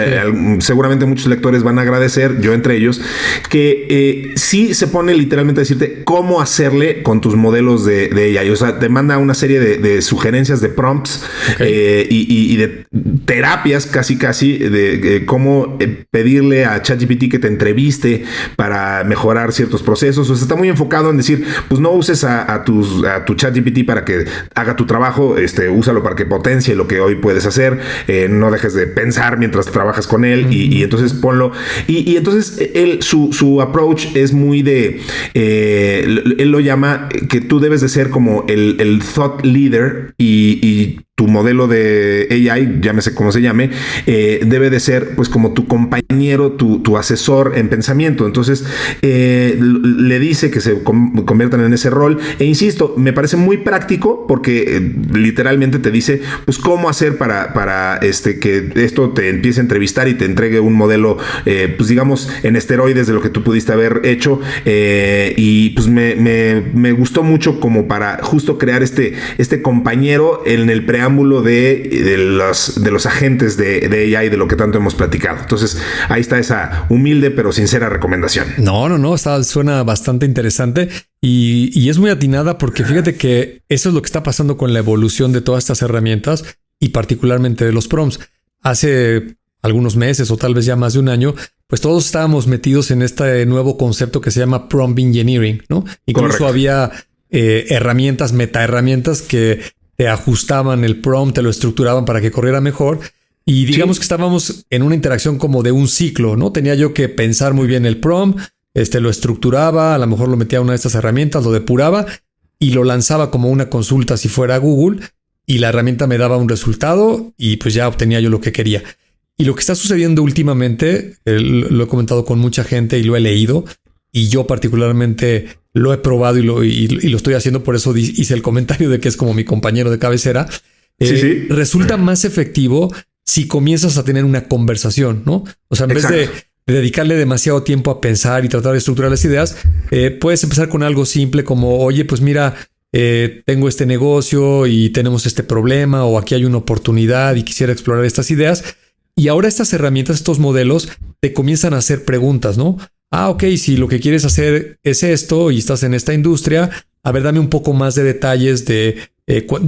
seguramente muchos lectores van a agradecer, yo entre ellos, que sí se pone literalmente a decirte cómo hacerle con tus modelos de AI. O sea, te manda una serie de sugerencias, de prompts, y de terapias casi de cómo pedirle a ChatGPT que te entreviste para mejorar ciertos procesos. O sea, está muy enfocado en decir, pues no uses a tu ChatGPT para que haga tu trabajo, úsalo para que potencie lo que hoy puedes hacer, no dejes de pensar mientras trabajas con él, y entonces ponlo. Y entonces su approach es muy de él lo llama que tú debes de ser como el thought leader, y tu modelo de AI, llámese como se llame, debe de ser pues como tu compañero, tu asesor en pensamiento. Entonces le dice que se conviertan en ese rol, e insisto, me parece muy práctico porque literalmente te dice pues cómo hacer para que esto te empiece a entrevistar y te entregue un modelo pues digamos en esteroides de lo que tú pudiste haber hecho, y pues me gustó mucho como para justo crear este compañero. En el preámbulo preámbulo de los agentes de AI, de lo que tanto hemos platicado. Entonces, ahí está esa humilde pero sincera recomendación. No, suena bastante interesante y es muy atinada porque fíjate que eso es lo que está pasando con la evolución de todas estas herramientas y particularmente de los prompts. Hace algunos meses o tal vez ya más de un año, pues todos estábamos metidos en este nuevo concepto que se llama prompt engineering, ¿no? Incluso correcto. Había herramientas, metaherramientas que te ajustaban el prompt, te lo estructuraban para que corriera mejor. Y digamos que estábamos en una interacción como de un ciclo, ¿no? Tenía yo que pensar muy bien el prompt, lo estructuraba, a lo mejor lo metía a una de estas herramientas, lo depuraba y lo lanzaba como una consulta si fuera Google y la herramienta me daba un resultado y pues ya obtenía yo lo que quería. Y lo que está sucediendo últimamente, lo he comentado con mucha gente y lo he leído, y yo particularmente lo he probado y lo estoy haciendo, por eso hice el comentario de que es como mi compañero de cabecera. Sí. Resulta más efectivo si comienzas a tener una conversación, ¿no? O sea, en vez de dedicarle demasiado tiempo a pensar y tratar de estructurar las ideas, puedes empezar con algo simple como, oye, pues mira, tengo este negocio y tenemos este problema, o aquí hay una oportunidad y quisiera explorar estas ideas. Y ahora estas herramientas, estos modelos, te comienzan a hacer preguntas, ¿no? Ok, si lo que quieres hacer es esto y estás en esta industria, a ver, dame un poco más de detalles de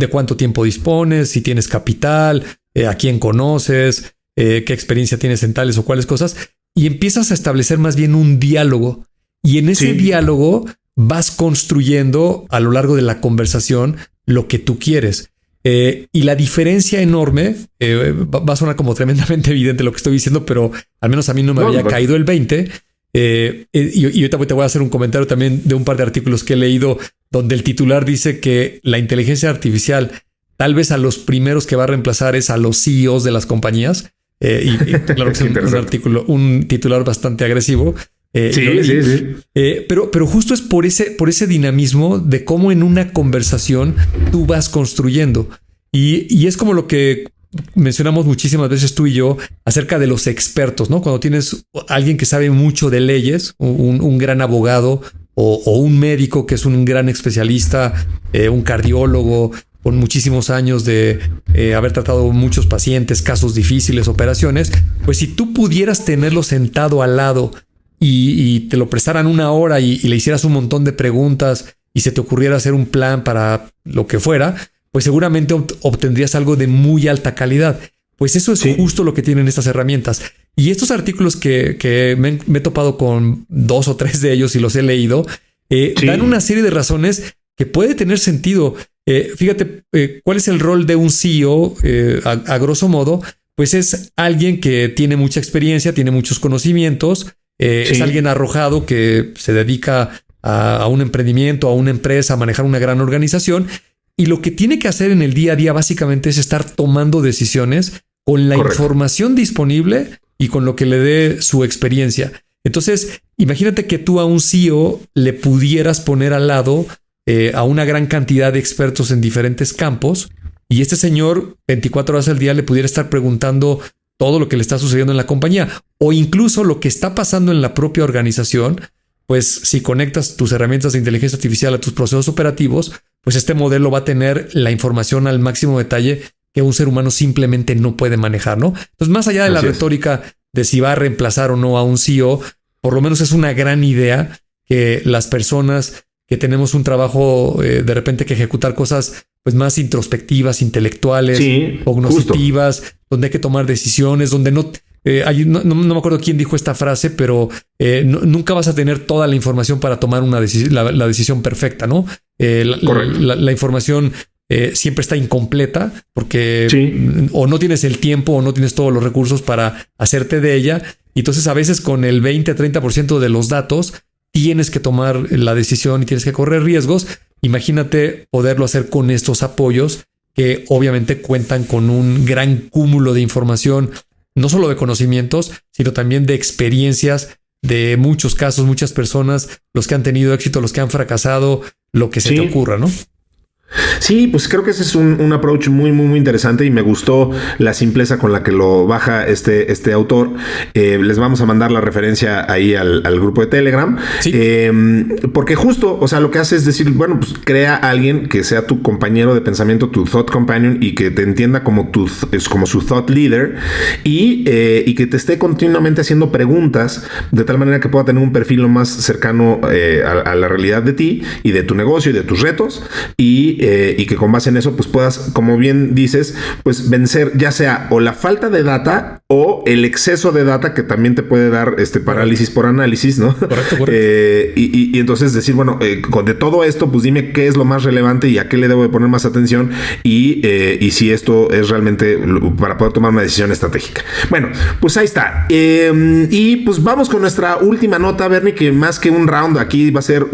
cuánto tiempo dispones, si tienes capital, a quién conoces, qué experiencia tienes en tales o cuales cosas. Y empiezas a establecer más bien un diálogo. Y en ese diálogo vas construyendo a lo largo de la conversación lo que tú quieres. Y la diferencia enorme, va a sonar como tremendamente evidente lo que estoy diciendo, pero al menos a mí no me había caído el 20. Y ahorita te voy a hacer un comentario también de un par de artículos que he leído donde el titular dice que la inteligencia artificial tal vez a los primeros que va a reemplazar es a los CEOs de las compañías. Y claro que es un titular bastante agresivo. Pero justo es por ese dinamismo de cómo en una conversación tú vas construyendo. Y es como lo que mencionamos muchísimas veces tú y yo acerca de los expertos, ¿no? Cuando tienes alguien que sabe mucho de leyes, un gran abogado o un médico que es un gran especialista, un cardiólogo con muchísimos años de haber tratado muchos pacientes, casos difíciles, operaciones, pues si tú pudieras tenerlo sentado al lado y te lo prestaran una hora y le hicieras un montón de preguntas y se te ocurriera hacer un plan para lo que fuera, pues seguramente obtendrías algo de muy alta calidad. Pues eso es justo lo que tienen estas herramientas. Y estos artículos que me he topado con 2 o 3 de ellos y los he leído, dan una serie de razones que puede tener sentido. Fíjate, ¿cuál es el rol de un CEO? A grosso modo, pues es alguien que tiene mucha experiencia, tiene muchos conocimientos, es alguien arrojado que se dedica a un emprendimiento, a una empresa, a manejar una gran organización. Y lo que tiene que hacer en el día a día básicamente es estar tomando decisiones con la información disponible y con lo que le dé su experiencia. Entonces, imagínate que tú a un CEO le pudieras poner al lado a una gran cantidad de expertos en diferentes campos y este señor 24 horas al día le pudiera estar preguntando todo lo que le está sucediendo en la compañía o incluso lo que está pasando en la propia organización. Pues si conectas tus herramientas de inteligencia artificial a tus procesos operativos, pues este modelo va a tener la información al máximo detalle que un ser humano simplemente no puede manejar, ¿no? Entonces, más allá de la retórica de si va a reemplazar o no a un CEO, por lo menos es una gran idea que las personas que tenemos un trabajo de repente que ejecutar cosas pues más introspectivas, intelectuales, cognitivas, donde hay que tomar decisiones, donde no me acuerdo quién dijo esta frase, pero nunca vas a tener toda la información para tomar la decisión perfecta, ¿no? La información siempre está incompleta porque o no tienes el tiempo o no tienes todos los recursos para hacerte de ella. Y entonces a veces con el 20-30% de los datos tienes que tomar la decisión y tienes que correr riesgos. Imagínate poderlo hacer con estos apoyos que obviamente cuentan con un gran cúmulo de información, no solo de conocimientos, sino también de experiencias de muchos casos, muchas personas, los que han tenido éxito, los que han fracasado, lo que se te ocurra, ¿no? Sí, pues creo que ese es un approach muy, muy, muy interesante y me gustó la simpleza con la que lo baja este autor. Les vamos a mandar la referencia ahí al grupo de Telegram. Sí. Porque justo, o sea, lo que hace es decir, bueno, pues crea a alguien que sea tu compañero de pensamiento, tu thought companion y que te entienda como su thought leader y que te esté continuamente haciendo preguntas de tal manera que pueda tener un perfil lo más cercano a la realidad de ti y de tu negocio y de tus retos y que con base en eso pues puedas, como bien dices, pues vencer ya sea o la falta de data o el exceso de data que también te puede dar parálisis por análisis, ¿no? Correcto. Y entonces decir, bueno, de todo esto, pues dime qué es lo más relevante y a qué le debo de poner más atención y si esto es realmente para poder tomar una decisión estratégica. Bueno, pues ahí está. Y pues vamos con nuestra última nota, Bernie, que más que un round aquí va a ser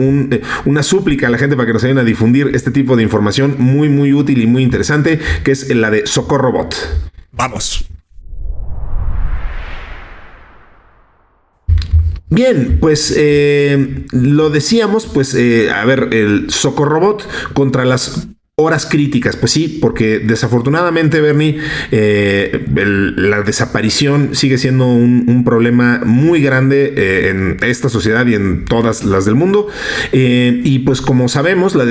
una súplica a la gente para que nos ayuden a difundir este tipo de información muy, muy útil y muy interesante, que es la de Socorrobot. Vamos. Bien, pues lo decíamos, pues a ver, el Socorrobot contra las horas críticas, pues sí, porque desafortunadamente, Bernie, la desaparición sigue siendo un problema muy grande en esta sociedad y en todas las del mundo. Y pues como sabemos, la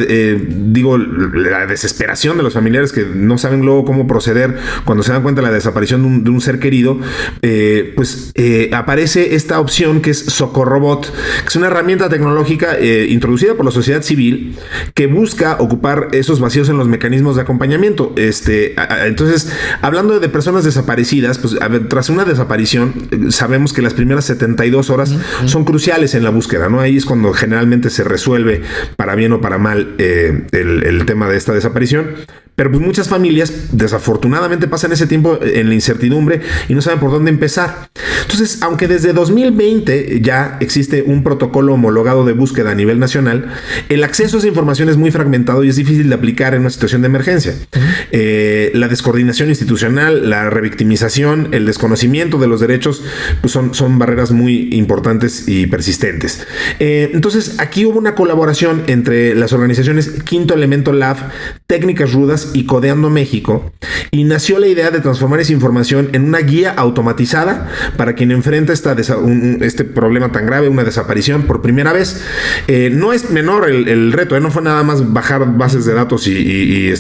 desesperación de los familiares que no saben luego cómo proceder cuando se dan cuenta de la desaparición de un ser querido, aparece esta opción que es Socorrobot, que es una herramienta tecnológica introducida por la sociedad civil que busca ocupar esos vacíos en los mecanismos de acompañamiento. Entonces, hablando de personas desaparecidas, pues a ver, tras una desaparición, sabemos que las primeras 72 horas son cruciales en la búsqueda, ¿no? Ahí es cuando generalmente se resuelve para bien o para mal el tema de esta desaparición. Pero pues muchas familias desafortunadamente pasan ese tiempo en la incertidumbre y no saben por dónde empezar. Entonces, aunque desde 2020 ya existe un protocolo homologado de búsqueda a nivel nacional, el acceso a esa información es muy fragmentado y es difícil de aplicar en una situación de emergencia. La descoordinación institucional, la revictimización, el desconocimiento de los derechos, pues son barreras muy importantes y persistentes. Entonces, aquí hubo una colaboración entre las organizaciones Quinto Elemento Lab, Técnicas Rudas y Codeando México, y nació la idea de transformar esa información en una guía automatizada para quien enfrenta este problema tan grave, una desaparición por primera vez. No es menor el reto, no fue nada más bajar bases de datos y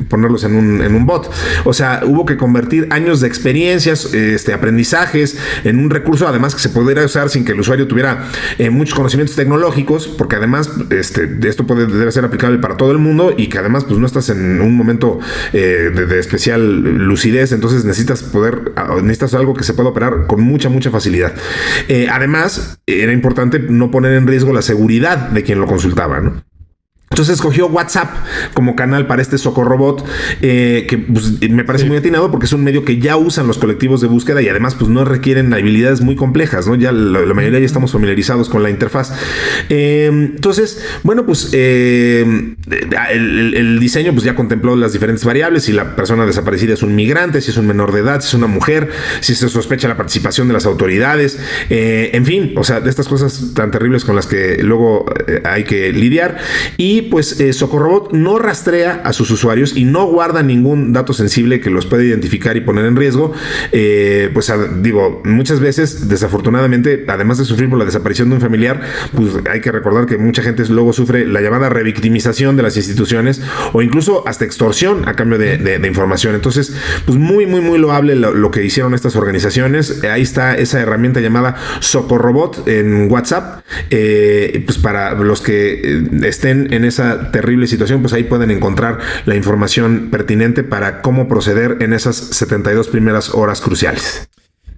ponerlos en un bot. O sea, hubo que convertir años de experiencias, aprendizajes en un recurso, además que se pudiera usar sin que el usuario tuviera muchos conocimientos tecnológicos, porque además esto debe ser aplicable para todo el mundo y que además pues no estás en un momento de especial lucidez, entonces necesitas algo que se pueda operar con mucha facilidad. Además, era importante no poner en riesgo la seguridad de quien lo consultaba, ¿no? Entonces escogió WhatsApp como canal para este Socorrobot, que pues, me parece muy atinado porque es un medio que ya usan los colectivos de búsqueda y además pues no requieren habilidades muy complejas, ¿no? Ya la mayoría ya estamos familiarizados con la interfaz. Entonces, bueno, pues el diseño pues ya contempló las diferentes variables: si la persona desaparecida es un migrante, si es un menor de edad, si es una mujer, si se sospecha la participación de las autoridades, en fin, o sea, de estas cosas tan terribles con las que luego hay que lidiar. Y pues Socorrobot no rastrea a sus usuarios y no guarda ningún dato sensible que los pueda identificar y poner en riesgo. Muchas veces, desafortunadamente, además de sufrir por la desaparición de un familiar, pues hay que recordar que mucha gente luego sufre la llamada revictimización de las instituciones o incluso hasta extorsión a cambio de información. Entonces, pues muy loable lo que hicieron estas organizaciones. Ahí está esa herramienta llamada Socorrobot en WhatsApp. Pues para los que estén en esa terrible situación, pues ahí pueden encontrar la información pertinente para cómo proceder en esas 72 primeras horas cruciales.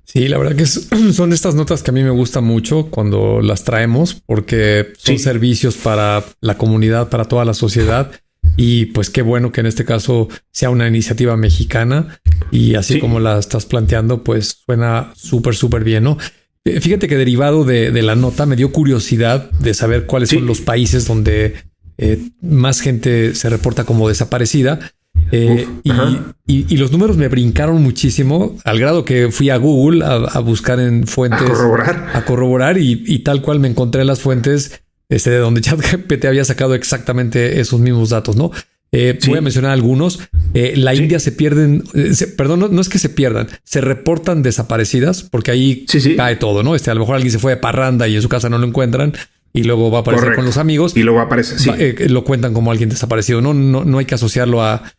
Sí, la verdad que son de estas notas que a mí me gusta mucho cuando las traemos, porque son servicios para la comunidad, para toda la sociedad. Y pues qué bueno que en este caso sea una iniciativa mexicana y así como la estás planteando, pues suena súper bien, ¿no? Fíjate que derivado de la nota me dio curiosidad de saber cuáles son los países donde más gente se reporta como desaparecida. Y los números me brincaron muchísimo, al grado que fui a Google a buscar en fuentes, a corroborar y tal cual me encontré las fuentes de donde ChatGPT había sacado exactamente esos mismos datos, ¿no? Voy a mencionar algunos. La India se pierden, perdón, no es que se pierdan, se reportan desaparecidas porque ahí cae todo, ¿no? A lo mejor alguien se fue de parranda y en su casa no lo encuentran y luego va a aparecer con los amigos. Y luego aparece, lo cuentan como alguien desaparecido. No hay que asociarlo a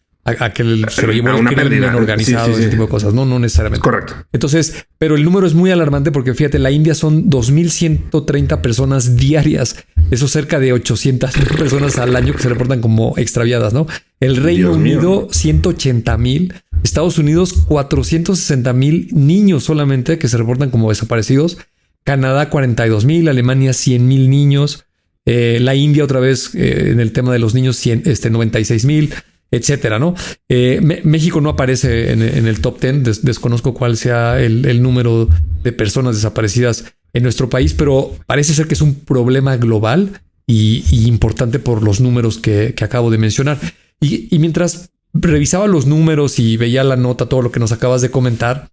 que se lo llevó el crimen organizado, ese tipo de cosas. No necesariamente. Correcto. Entonces, pero el número es muy alarmante porque fíjate, la India son 2,130 personas diarias. Eso cerca de 800 personas al año que se reportan como extraviadas, ¿no? El Reino Unido, 180,000. Estados Unidos, 460,000 niños solamente que se reportan como desaparecidos. Canadá, 42,000. Alemania, 100,000 niños. La India, otra vez, en el tema de los niños, 96,000. Etcétera, ¿no? México no aparece en el top 10. Desconozco cuál sea el número de personas desaparecidas en nuestro país, pero parece ser que es un problema global y importante por los números que acabo de mencionar. Y mientras revisaba los números y veía la nota, todo lo que nos acabas de comentar,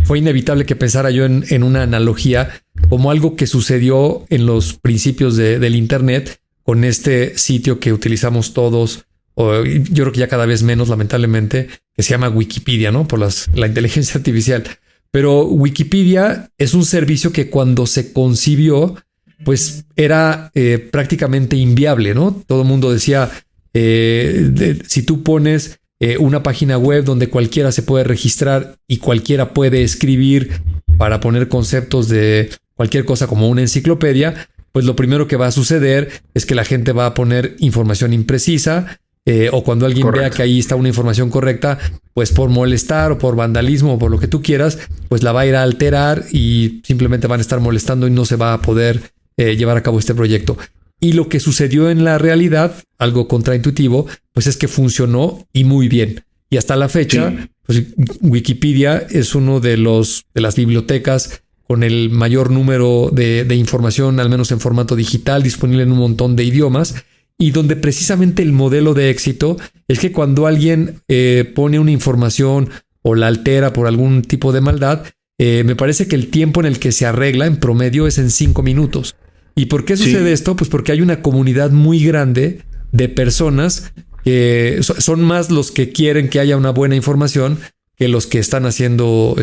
fue inevitable que pensara yo en una analogía como algo que sucedió en los principios del Internet con este sitio que utilizamos todos, o yo creo que ya cada vez menos, lamentablemente, que se llama Wikipedia, ¿no? Por la inteligencia artificial. Pero Wikipedia es un servicio que cuando se concibió, pues era prácticamente inviable, ¿no? Todo el mundo decía, si tú pones una página web donde cualquiera se puede registrar y cualquiera puede escribir para poner conceptos de cualquier cosa como una enciclopedia, pues lo primero que va a suceder es que la gente va a poner información imprecisa, o cuando alguien vea que ahí está una información correcta, pues por molestar o por vandalismo o por lo que tú quieras, pues la va a ir a alterar y simplemente van a estar molestando y no se va a poder llevar a cabo este proyecto. Y lo que sucedió en la realidad, algo contraintuitivo, pues es que funcionó y muy bien. Y hasta la fecha, pues Wikipedia es uno de las bibliotecas con el mayor número de información, al menos en formato digital, disponible en un montón de idiomas. Y donde precisamente el modelo de éxito es que cuando alguien pone una información o la altera por algún tipo de maldad, me parece que el tiempo en el que se arregla en promedio es en 5 minutos. ¿Y por qué sucede esto? Pues porque hay una comunidad muy grande de personas que son más los que quieren que haya una buena información que los que están haciendo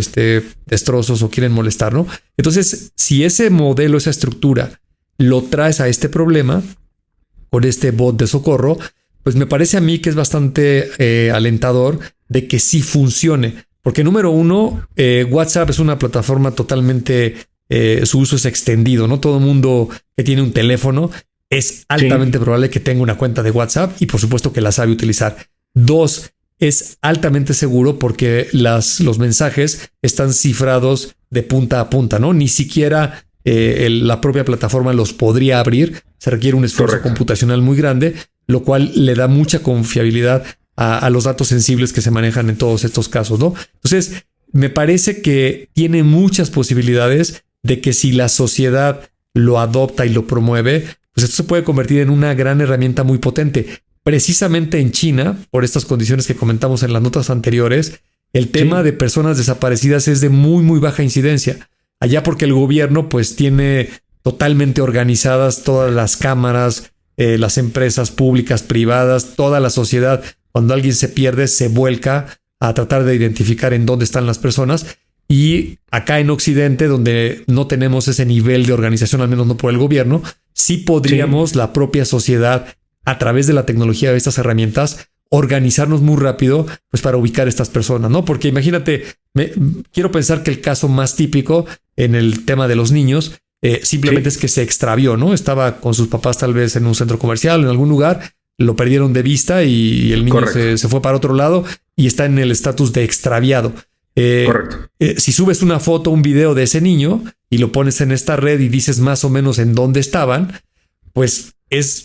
destrozos o quieren molestar, ¿no? Entonces, si ese modelo, esa estructura, lo traes a este problema con este bot de socorro, pues me parece a mí que es bastante alentador de que sí funcione. Porque número uno, WhatsApp es una plataforma totalmente, su uso es extendido, ¿no? Todo mundo que tiene un teléfono es altamente probable que tenga una cuenta de WhatsApp y por supuesto que la sabe utilizar. 2, es altamente seguro porque los mensajes están cifrados de punta a punta, ¿no? Ni siquiera la propia plataforma los podría abrir. Se requiere un esfuerzo computacional muy grande, lo cual le da mucha confiabilidad a los datos sensibles que se manejan en todos estos casos, ¿no? Entonces, me parece que tiene muchas posibilidades de que si la sociedad lo adopta y lo promueve, pues esto se puede convertir en una gran herramienta muy potente. Precisamente en China, por estas condiciones que comentamos en las notas anteriores, el tema de personas desaparecidas es de muy, muy baja incidencia. Allá porque el gobierno pues tiene totalmente organizadas todas las cámaras, las empresas públicas, privadas, toda la sociedad. Cuando alguien se pierde, se vuelca a tratar de identificar en dónde están las personas. Y acá en Occidente, donde no tenemos ese nivel de organización, al menos no por el gobierno, sí podríamos, la propia sociedad, a través de la tecnología de estas herramientas, organizarnos muy rápido pues para ubicar a estas personas, ¿no? Porque imagínate, quiero pensar que el caso más típico en el tema de los niños simplemente es que se extravió, ¿no? Estaba con sus papás tal vez en un centro comercial, en algún lugar, lo perdieron de vista y el niño se fue para otro lado y está en el estatus de extraviado. Si subes una foto, un video de ese niño y lo pones en esta red y dices más o menos en dónde estaban, pues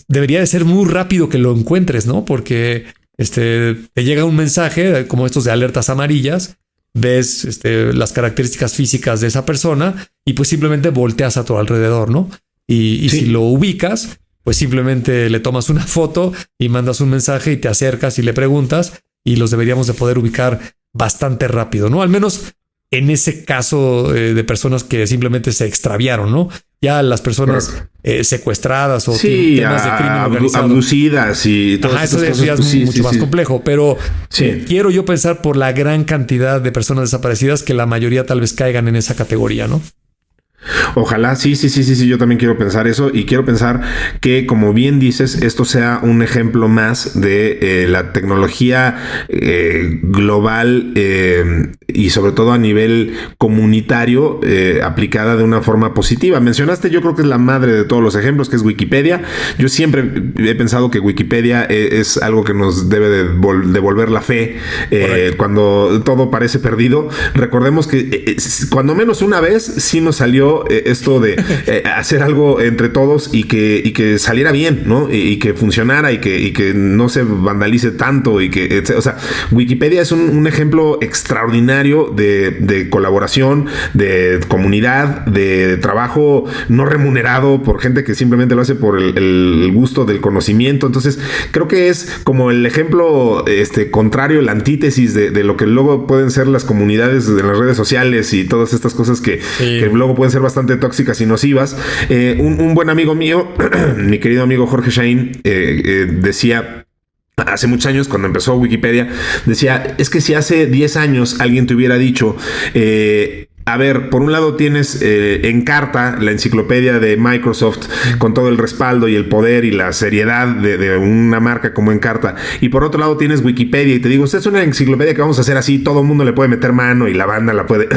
debería de ser muy rápido que lo encuentres, ¿no? Porque te llega un mensaje como estos de alertas amarillas, ves las características físicas de esa persona y pues simplemente volteas a tu alrededor, ¿no? Y si lo ubicas, pues simplemente le tomas una foto y mandas un mensaje y te acercas y le preguntas y los deberíamos de poder ubicar bastante rápido, ¿no? Al menos en ese caso de personas que simplemente se extraviaron, ¿no? Ya las personas secuestradas o temas de crimen organizado, abducidas y todas eso ya es mucho más complejo, pero quiero yo pensar por la gran cantidad de personas desaparecidas que la mayoría tal vez caigan en esa categoría, ¿no? Ojalá, sí, yo también quiero pensar eso y quiero pensar que, como bien dices, esto sea un ejemplo más de la tecnología global y sobre todo a nivel comunitario aplicada de una forma positiva. Mencionaste, yo creo que es la madre de todos los ejemplos, que es Wikipedia. Yo siempre he pensado que Wikipedia es algo que nos debe de devolver la fe cuando todo parece perdido. Recordemos que cuando menos una vez sí nos salió esto de hacer algo entre todos y que saliera bien, ¿no? Y que funcionara y que no se vandalice tanto y que, o sea, Wikipedia es un ejemplo extraordinario de colaboración, de comunidad, de trabajo no remunerado por gente que simplemente lo hace por el gusto del conocimiento. Entonces, creo que es como el ejemplo contrario, la antítesis de lo que luego pueden ser las comunidades de las redes sociales y todas estas cosas que luego pueden ser bastante tóxicas y nocivas. Un buen amigo mío, mi querido amigo Jorge Shain, decía hace muchos años, cuando empezó Wikipedia, decía, es que si hace 10 años alguien te hubiera dicho, a ver, por un lado tienes Encarta, la enciclopedia de Microsoft, con todo el respaldo y el poder y la seriedad de una marca como Encarta, y por otro lado tienes Wikipedia, y te digo, usted es una enciclopedia que vamos a hacer así, todo el mundo le puede meter mano y la banda la puede.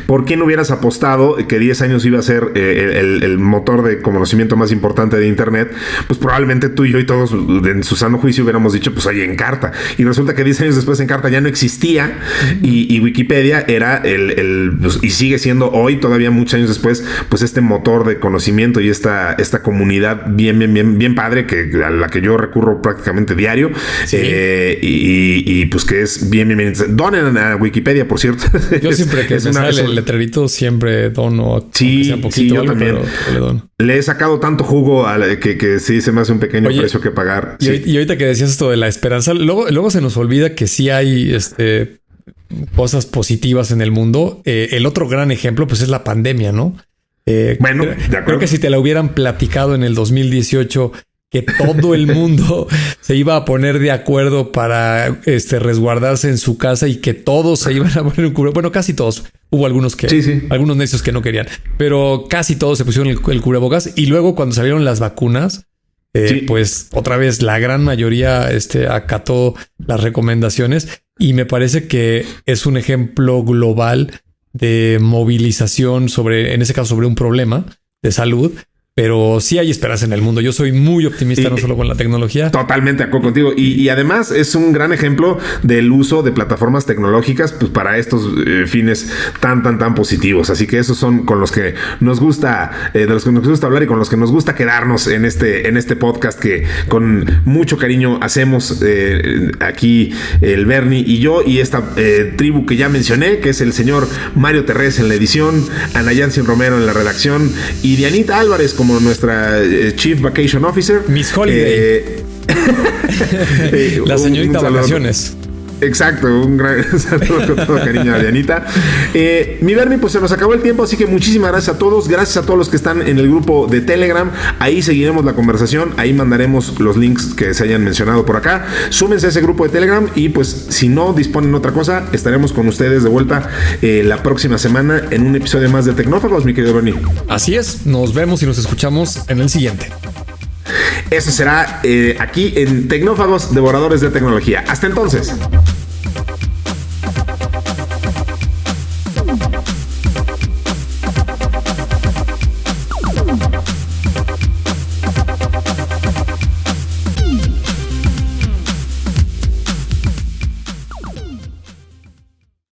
¿Por qué no hubieras apostado que 10 años iba a ser el motor de conocimiento más importante de Internet? Pues probablemente tú y yo y todos en su sano juicio hubiéramos dicho, pues oye, Encarta. Y resulta que 10 años después Encarta ya no existía y Wikipedia era pues, y sigue siendo hoy, todavía muchos años después, pues este motor de conocimiento y esta comunidad bien padre, a la que yo recurro prácticamente diario. Sí. Y pues que es bien. Donen a Wikipedia, por cierto. Yo siempre que me sale el letrerito, siempre dono. Sí, sea poquito, yo también. Le dono. Le he sacado tanto jugo que sí se me hace un pequeño precio que pagar. Y ahorita que decías esto de la esperanza, luego se nos olvida que sí hay cosas positivas en el mundo. El otro gran ejemplo, pues, es la pandemia, ¿no? Bueno, de acuerdo. Creo que si te la hubieran platicado en el 2018, que todo el mundo se iba a poner de acuerdo para resguardarse en su casa y que todos se iban a poner un cubrebocas. Bueno, casi todos. Hubo algunos algunos necios que no querían, pero casi todos se pusieron el cubrebocas. Y luego, cuando salieron las vacunas, pues otra vez la gran mayoría acató las recomendaciones. Y me parece que es un ejemplo global de movilización en ese caso, sobre un problema de salud. Pero sí hay esperanza en el mundo. Yo soy muy optimista, no solo con la tecnología. Totalmente de acuerdo contigo. Y además es un gran ejemplo del uso de plataformas tecnológicas, pues, para estos fines tan positivos. Así que esos son con los que nos gusta, de los que nos gusta hablar y con los que nos gusta quedarnos en este podcast que con mucho cariño hacemos aquí el Bernie y yo y esta tribu que ya mencioné, que es el señor Mario Terrés en la edición, Ana Yancy Romero en la redacción y Dianita Álvarez como nuestra Chief Vacation Officer. Miss Holiday. La señorita Vacaciones. Exacto, un gran saludo con todo cariño a Dianita. Mi Bernie, pues se nos acabó el tiempo, así que muchísimas gracias a todos. Gracias a todos los que están en el grupo de Telegram. Ahí seguiremos la conversación. Ahí mandaremos los links que se hayan mencionado por acá. Súmense a ese grupo de Telegram y pues si no disponen de otra cosa, estaremos con ustedes de vuelta la próxima semana en un episodio más de Tecnófagos, mi querido Bernie. Así es, nos vemos y nos escuchamos en el siguiente. Eso será aquí en Tecnófagos, Devoradores de Tecnología. Hasta entonces.